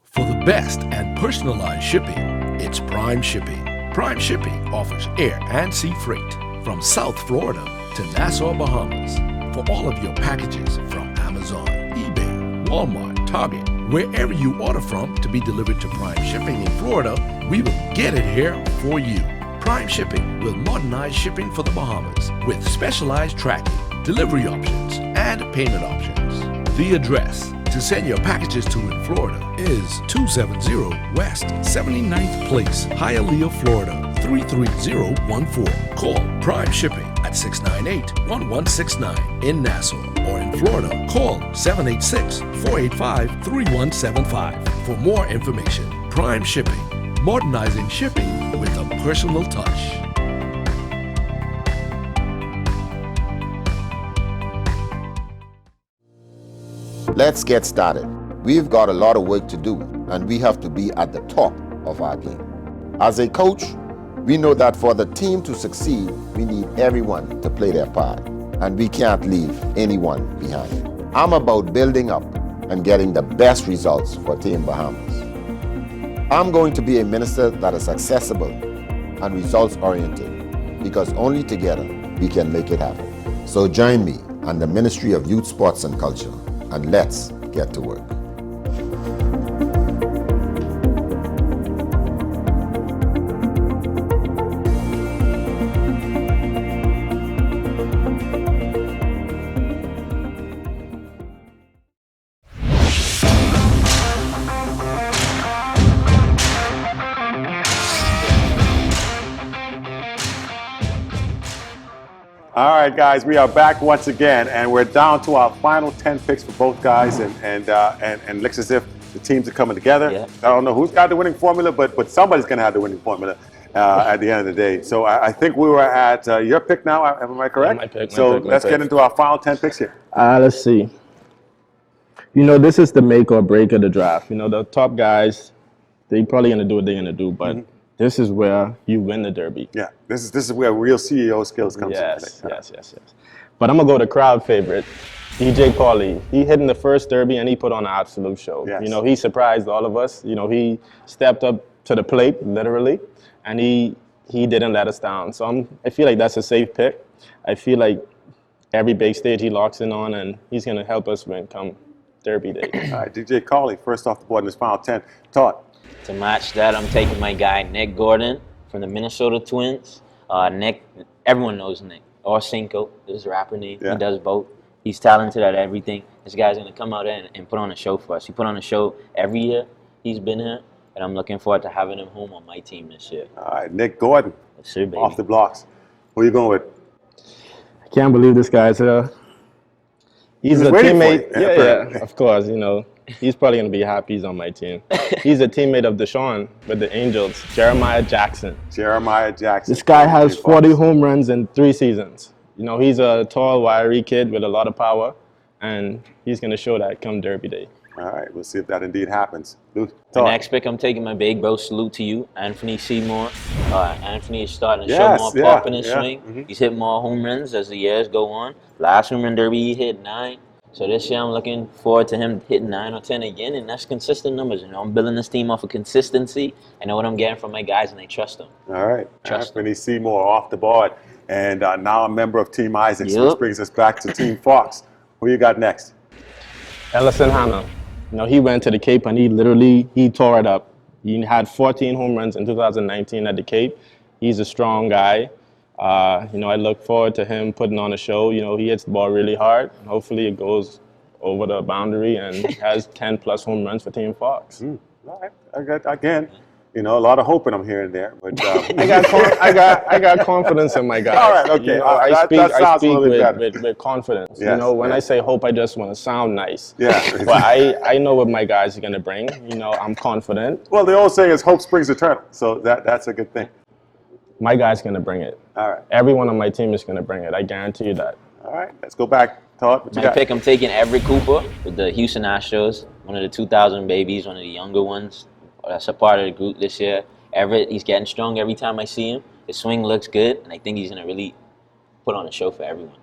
For the best and personalized shipping, it's Prime Shipping. Prime Shipping offers air and sea freight from South Florida to Nassau, Bahamas. For all of your packages from Amazon, eBay, Walmart, Target, wherever you order from to be delivered to Prime Shipping in Florida, we will get it here for you. Prime Shipping will modernize shipping for the Bahamas with specialized tracking, delivery options, and payment options. The address to send your packages to in Florida is 270 West 79th Place, Hialeah, Florida 33014. Call Prime Shipping at at 698-1169 in Nassau, or in Florida, call 786-485-3175 for more information. Prime Shipping, modernizing shipping with a personal touch. Let's get started. We've got a lot of work to do, and we have to be at the top of our game. As a coach, we know that for the team to succeed, we need everyone to play their part, and we can't leave anyone behind. I'm about building up and getting the best results for Team Bahamas. I'm going to be a minister that is accessible and results-oriented, because only together we can make it happen. So join me on the Ministry of Youth, Sports and Culture, and let's get to work. All right, guys, we are back once again, and we're down to our final 10 picks for both guys, and looks as if the teams are coming together. Yeah. I don't know who's got the winning formula, but somebody's going to have the winning formula at the end of the day. So I think we were at your pick now. Am I correct? My pick. Let's get into our final 10 picks here. Let's see. You know, this is the make or break of the draft. You know, the top guys, they probably going to do what they're going to do, but this is where you win the Derby. Yeah, this is where real CEO skills comes in. Yes. But I'm going to go to crowd favorite, DJ Pauly. He hit in the first Derby and he put on an absolute show. Yes. You know, he surprised all of us. You know, he stepped up to the plate, literally, and he didn't let us down. So I feel like that's a safe pick. I feel like every big stage he locks in on, and he's going to help us win come Derby day. All right, DJ Pauly, first off the board in this final 10. Todd. To match that, I'm taking my guy, Nick Gordon, from the Minnesota Twins. Nick, everyone knows Nick. Or Cinco, is his rapper name. Yeah. He does both. He's talented at everything. This guy's going to come out there and put on a show for us. He put on a show every year he's been here, and I'm looking forward to having him home on my team this year. All right, Nick Gordon, Yes, sir, baby. off the blocks. Who are you going with? I can't believe this guy's here. He's a waiting for teammate. you. Yeah, of course. You know, he's probably going to be happy he's on my team. He's a teammate of Deshaun with the Angels, Jeremiah Jackson. Jeremiah Jackson. This guy has 40 home runs in 3 seasons. You know, he's a tall, wiry kid with a lot of power, and he's going to show that come Derby Day. All right, we'll see if that indeed happens. Luke, The Todd. next pick, I'm taking my big bro. Salute to you, Anthony Seymour. Anthony is starting to Yes, show more yeah, pop in his yeah. swing. He's hit more home runs as the years go on. Last home run derby, he hit 9. So this year, I'm looking forward to him hitting 9 or 10 again, and that's consistent numbers. You know, I'm building this team off of consistency. I know what I'm getting from my guys, and they trust them. All right, Trust Anthony Seymour off the board, and now a member of Team Isaacs, Yep. which brings us back to Team Fox. Who you got next? Ellison Hanna. You know, he went to the Cape and he tore it up. He had 14 home runs in 2019 at the Cape. He's a strong guy. You know, I look forward to him putting on a show. You know, he hits the ball really hard. Hopefully it goes over the boundary and has 10+ home runs for Team Fox. All right, again, you know, a lot of hope in him here and there, but I got confidence in my guys. All right, okay. You know, All right, I that sounds a speak little bit better. with confidence. Yes, you know, when yes. I say hope, I just want to sound nice. Yeah. But I know what my guys are going to bring. You know, I'm confident. Well, the old saying is hope springs eternal, so that's a good thing. My guy's going to bring it. All right. Everyone on my team is going to bring it. I guarantee you that. All right, let's go back. Todd, what you My got? pick, I'm taking Everett Cooper with the Houston Astros, one of the 2000 babies, one of the younger ones. That's a part of the group this year. Everett, he's getting strong every time I see him. His swing looks good, and I think he's going to really put on a show for everyone,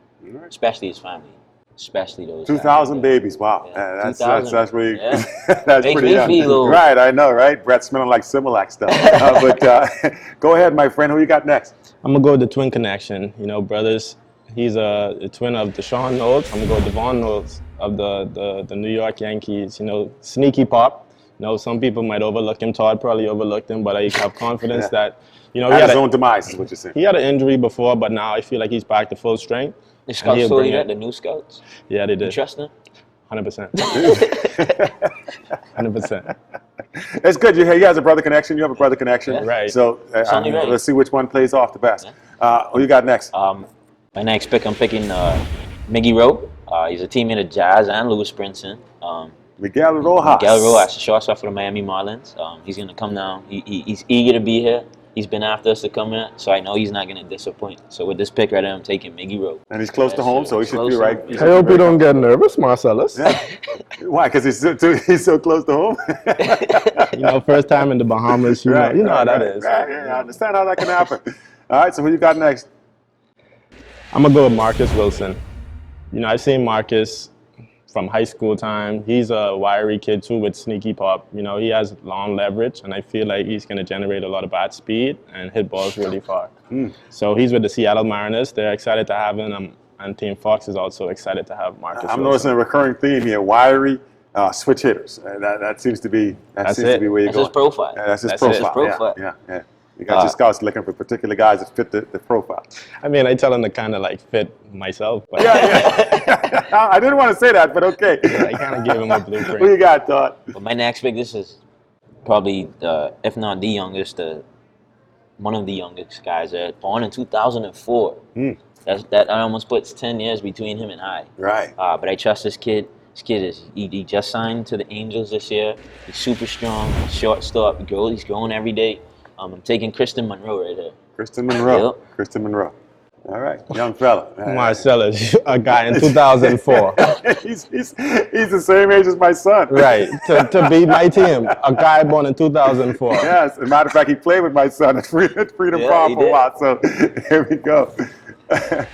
especially his family, especially those 2,000 babies. Wow, Yeah, that's 2,000. really Yeah. that's Makes pretty me young. feel old. Right, I know, right? Brett smelling like Similac stuff. But go ahead, my friend. Who you got next? I'm going to go with the twin connection. You know, brothers. He's a twin of Deshaun Knowles. I'm going to go with Devon Knowles of the New York Yankees. You know, sneaky pop. You know, some people might overlook him. Todd probably overlooked him, but I have confidence Yeah. that, you know, At his own demise is what you're saying. he had an injury before, but now I feel like he's back to full strength. The and scouts he'll told bring you it. that, the new scouts? Yeah, they You did. trust them? 100%. 100%. It's good. He has a brother connection. You have a brother connection. Right. So It's only right. let's see which one plays off the best. Who you got next? My next pick, I'm picking Miggy Rowe. He's a teammate of Jazz and Lewis Brinson. Miguel Rojas. Miguel Rojas, the shortstop for the Miami Marlins. He's going to come down. He's eager to be here. He's been after us to come here, so I know he's not going to disappoint. So with this pick right there, I'm taking Miggy Rowe. And he's close to home, so he should be right. I hope you don't get nervous, Marcellus. Yeah. Why? Because he's so close to home? You know, first time in the Bahamas, you know how that is. Right, I understand how that can happen. All right, so who you got next? I'm going to go with Marcus Wilson. You know, I've seen Marcus from high school time. He's a wiry kid too with sneaky pop. You know, he has long leverage, and I feel like he's going to generate a lot of bat speed and hit balls really far. So he's with the Seattle Mariners. They're excited to have him, and Team Fox is also excited to have Marcus I'm Wilson. noticing a recurring theme here: wiry, switch hitters. That seems to be where you're going. That's his profile. Yeah, that's his That's profile. his profile. Yeah. You got your scouts looking for particular guys that fit the profile. I mean, I tell him to kind of like fit myself. But I didn't want to say that, but okay. I kind of gave him a blueprint. Who you got, Todd? But my next pick, this is probably, if not the youngest, one of the youngest guys. Born in 2004. That almost puts 10 years between him and I. Right. But I trust this kid. This kid he just signed to the Angels this year. He's super strong, shortstop. He's growing every day. I'm taking Kristen Monroe right here. Kristen Monroe. Yep. Kristen Monroe. All right, young fella. Marcellus, a guy in 2004. he's the same age as my son. Right, to beat my team, a guy born in 2004. Yes, as a matter of fact, he played with my son at Freedom Farm for a while, so here we go.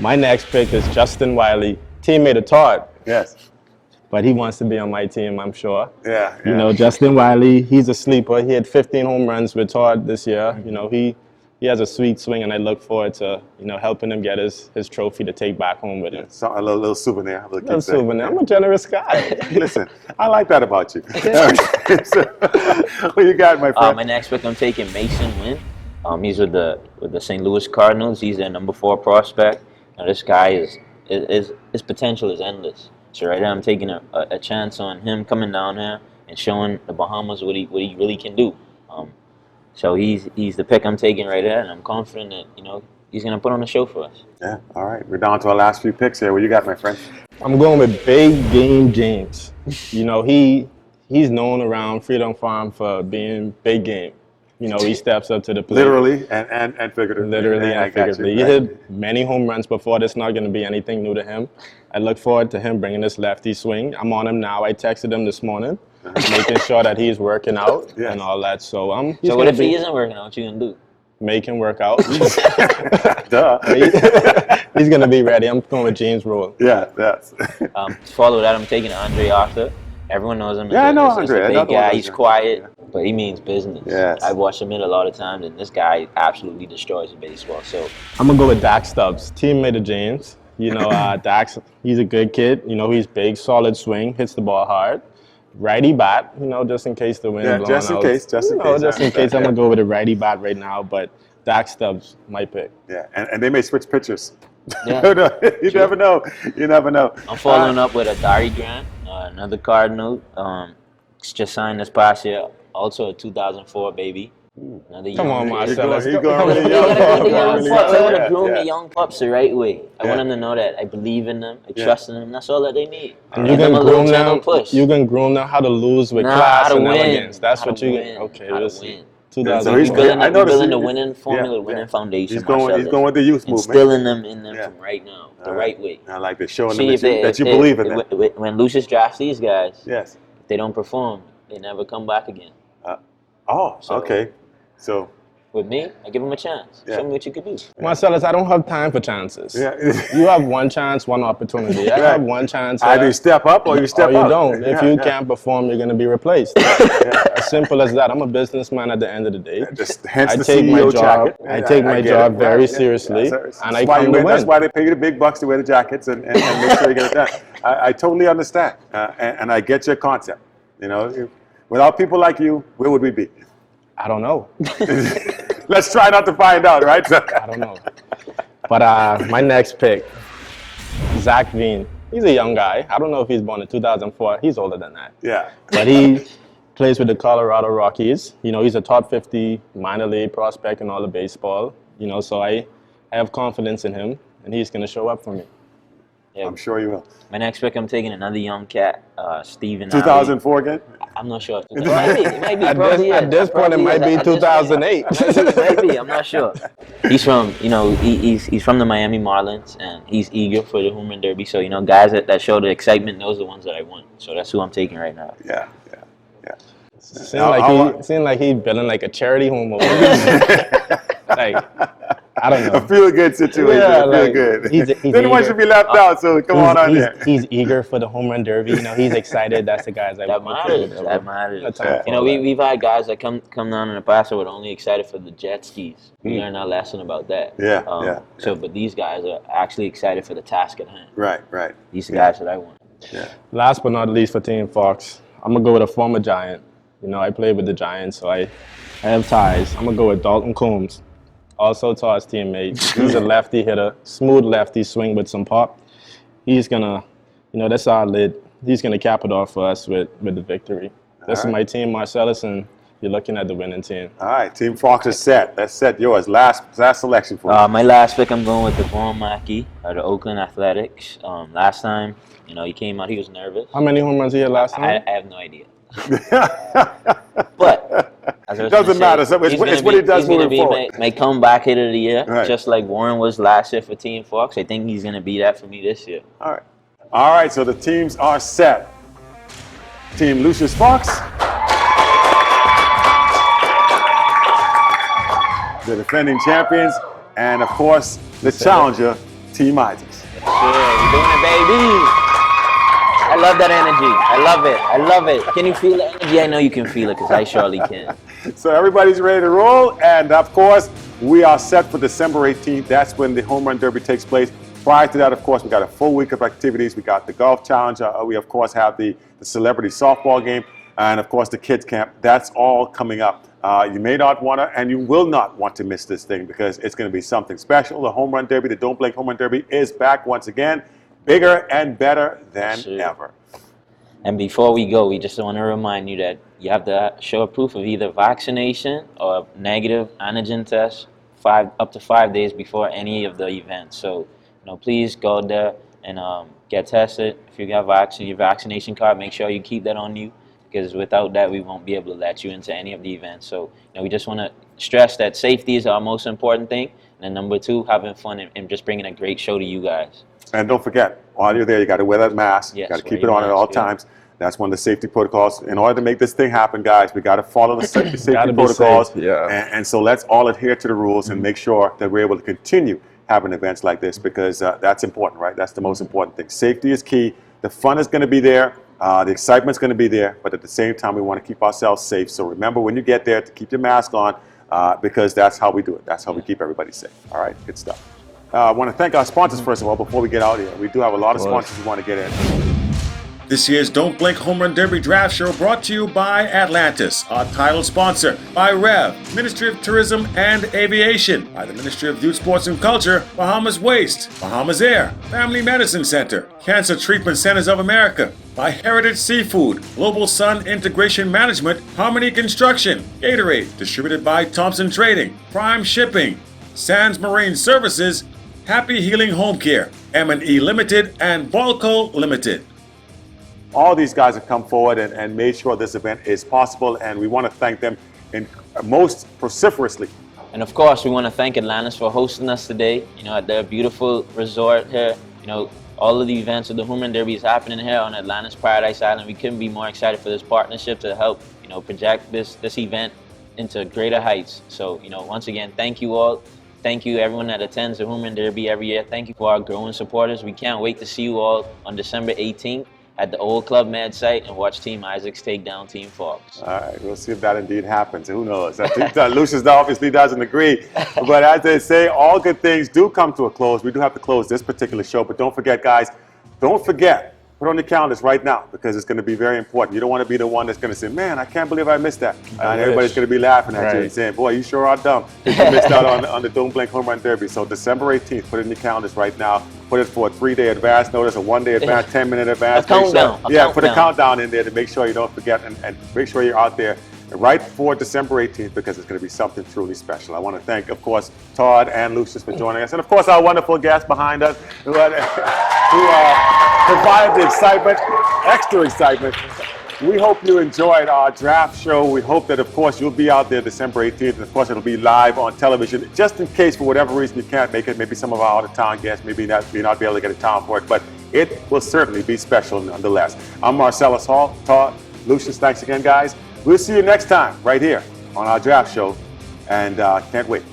My next pick is Justin Wiley, teammate of Todd. Yes. But he wants to be on my team, I'm sure. Yeah. You know, Justin Wiley, he's a sleeper. He had 15 home runs with Todd this year. You know, he has a sweet swing, and I look forward to, you know, helping him get his trophy to take back home with him. So a little souvenir. A souvenir. I'm a generous guy. Listen, I like that about you. So, who you got, my friend? My next pick, I'm taking Mason Wynn. He's with the St. Louis Cardinals. He's their number 4 prospect. Now this guy his potential is endless. So right now I'm taking a chance on him coming down here and showing the Bahamas what he really can do. So he's the pick I'm taking right there, and I'm confident that, you know, he's going to put on a show for us. Yeah, all right. We're down to our last few picks here. What you got, my friend? I'm going with Big Game James. You know, he's known around Freedom Farm for being big game. You know, he steps up to the plate. Literally and figuratively. Literally and figuratively. He hit many home runs before. That's not going to be anything new to him. I look forward to him bringing this lefty swing. I'm on him now. I texted him this morning, making sure that he's working out and all that. So So what if he isn't working out? What you going to do? Make him work out. Duh. He's going to be ready. I'm going with James Roll. Yeah, that's. To follow that, I'm taking Andre Arthur. Everyone knows him. Yeah, I know Andre. Andre. He's a big guy. He's quiet, but he means business. Yes. I've watched him hit a lot of times, and this guy absolutely destroys baseball. So I'm going to go with Dax Stubbs, teammate of James. You know, Dax, he's a good kid. You know, he's big, solid swing, hits the ball hard. Righty bat, you know, just in case the wind blowing just in out. case. Just in case, I'm going to go with a righty bat right now, but Dax Stubbs, my pick. Yeah, and they may switch pitchers. Yeah. You never know. You never know. I'm following up with a Dari Grant, another Cardinal. Just signed this past year, also a 2004 baby. Come on, Marcellus. He's going really young. I want to groom the young pups the right way. I want them to know that I believe in them, I trust in them. That's all that they need. And you can groom them. You can groom them how to lose with class and elegance. That's what you get. Okay, let's see. So he's building the winning formula, winning foundation. He's going with the youth movement. Instilling them in them from right now, the right way. I like that, showing them that you believe in them. When Lucius drafts these guys, yes, if they don't perform, they never come back again. Okay. So with me, I give them a chance. Show me what you could do. Marcellus, I don't have time for chances. Yeah. You have one chance, one opportunity. I have one chance. Either you step up or you step out. Or up. you don't. If you can't perform, you're going to be replaced. As simple as that. I'm a businessman at the end of the day. Hence I the take CEO my job. jacket. I take my job very seriously, and I come to win. That's why they pay you the big bucks to wear the jackets and make sure you get it done. I totally understand, and I get your concept. You know, without people like you, where would we be? I don't know. Let's try not to find out, right? I don't know. But my next pick, Zach Veen. He's a young guy. I don't know if he's born in 2004. He's older than that. Yeah. But he plays with the Colorado Rockies. You know, he's a top 50 minor league prospect in all of baseball. You know, so I have confidence in him. and he's going to show up for me. Yeah. I'm sure you will. My next pick, I'm taking another young cat, Steven. 2004 again? I'm not sure. It might be. At this point, it might be 2008. It might be. I'm not sure. He's from, he's from the Miami Marlins, and he's eager for the home run derby. So, guys that show the excitement, those are the ones that I want. So that's who I'm taking right now. Yeah. Seemed like he's building like a charity home over there. Like, I don't know. A feel-good situation. Yeah, Feel good. He's Didn't want you to be left out, so come on there. He's eager for the home run derby. He's excited. That's the guys that matters. That matters. We've had guys that come down in the past that were only excited for the jet skis. We learned our lesson about that. So, but these guys are actually excited for the task at hand. Right. These are guys that I want. Yeah. Last but not least for Team Fox, I'm gonna go with a former Giant. I played with the Giants, so I have ties. I'm gonna go with Dalton Coombs. Also Todd's teammate. He's a lefty hitter, smooth lefty swing with some pop. He's gonna, that's our lid. He's gonna cap it off for us with the victory. This is my team, Marcellus, and you're looking at the winning team. All right, Team Fox is set. That's set. Yours. Last selection for you. My last pick, I'm going with Devon Mackey of the Oakland Athletics. Last time, he came out, he was nervous. How many home runs he had last time? I have no idea. But it doesn't matter. So it's what he does moving forward. My comeback hit of the year, just like Warren was last year for Team Fox. I think he's going to be that for me this year. All right. So the teams are set. Team Lucius Fox, the defending champions, and of course the challenger, Team Isaacs. Yeah, we're doing it, baby. I love that energy. I love it. Can you feel the energy? I know you can feel it because I surely can. So everybody's ready to roll, and of course, we are set for December 18th. That's when the Home Run Derby takes place. Prior to that, of course, we got a full week of activities. We got the golf challenge. We, of course, have the celebrity softball game, and of course, the kids camp. That's all coming up. You may not want to, and you will not want to miss this thing because it's going to be something special. The Home Run Derby, the Don't Blink Home Run Derby, is back once again. Bigger and better than ever. And before we go, we just want to remind you that you have to show a proof of either vaccination or a negative antigen test up to 5 days before any of the events. So, please go there and get tested. If you got your vaccination card, make sure you keep that on you because without that, we won't be able to let you into any of the events. So, we just want to stress that safety is our most important thing. And then number two, having fun and just bringing a great show to you guys. And don't forget, while you're there, you got to wear that mask. Yes, you got to keep it on at all times. That's one of the safety protocols. In order to make this thing happen, guys, we got to follow the safety protocols. Safe. Yeah. And so let's all adhere to the rules and make sure that we're able to continue having events like this because that's important, right? That's the most important thing. Safety is key. The fun is going to be there. The excitement's going to be there. But at the same time, we want to keep ourselves safe. So remember when you get there to keep your mask on because that's how we do it. That's how we keep everybody safe. All right, good stuff. I want to thank our sponsors, first of all, before we get out here. We do have a lot of sponsors we want to get in. This year's Don't Blink Home Run Derby Draft Show brought to you by Atlantis, our title sponsor, by REV, Ministry of Tourism and Aviation, by the Ministry of Youth, Sports and Culture, Bahamas Waste, Bahamas Air, Family Medicine Center, Cancer Treatment Centers of America, by Heritage Seafood, Global Sun Integration Management, Harmony Construction, Gatorade, distributed by Thompson Trading, Prime Shipping, Sands Marine Services, Happy Healing Home Care, M&E Limited, and Balco Limited. All these guys have come forward and made sure this event is possible, and we want to thank them most vociferously. And of course, we want to thank Atlantis for hosting us today, at their beautiful resort here. All of the events of the Home Run Derby is happening here on Atlantis Paradise Island. We couldn't be more excited for this partnership to help, project this event into greater heights. So, once again, thank you all. Thank you everyone that attends the Home Run Derby every year. Thank you for our growing supporters. We can't wait to see you all on December 18th at the Old Club Med site and watch Team Isaacs take down Team Fox. All right, we'll see if that indeed happens. Who knows? Lucius obviously doesn't agree. But as they say, all good things do come to a close. We do have to close this particular show. But don't forget, guys, don't forget, put on your calendars right now because it's going to be very important. You don't want to be the one that's going to say, man, I can't believe I missed that. And everybody's going to be laughing at you and saying, boy, you sure are dumb. You missed out on the Don't Blink Home Run Derby. So December 18th, put it in your calendars right now. Put it for a 3-day advance notice, a 1-day advance, 10-minute advance. A countdown. Put a countdown in there to make sure you don't forget and make sure you're out there right before December 18th, because it's going to be something truly special. I want to thank, of course, Todd and Lucius for joining us, and of course our wonderful guests behind us who provide the excitement, extra excitement. We hope you enjoyed our draft show. We hope that, of course, you'll be out there December 18th, and of course it'll be live on television, just in case for whatever reason you can't make it. Maybe some of our out-of-town guests may not be able to get a time for it, but it will certainly be special nonetheless. I'm Marcellus Hall. Todd, Lucius, thanks again, guys. We'll see you next time right here on our draft show, and can't wait.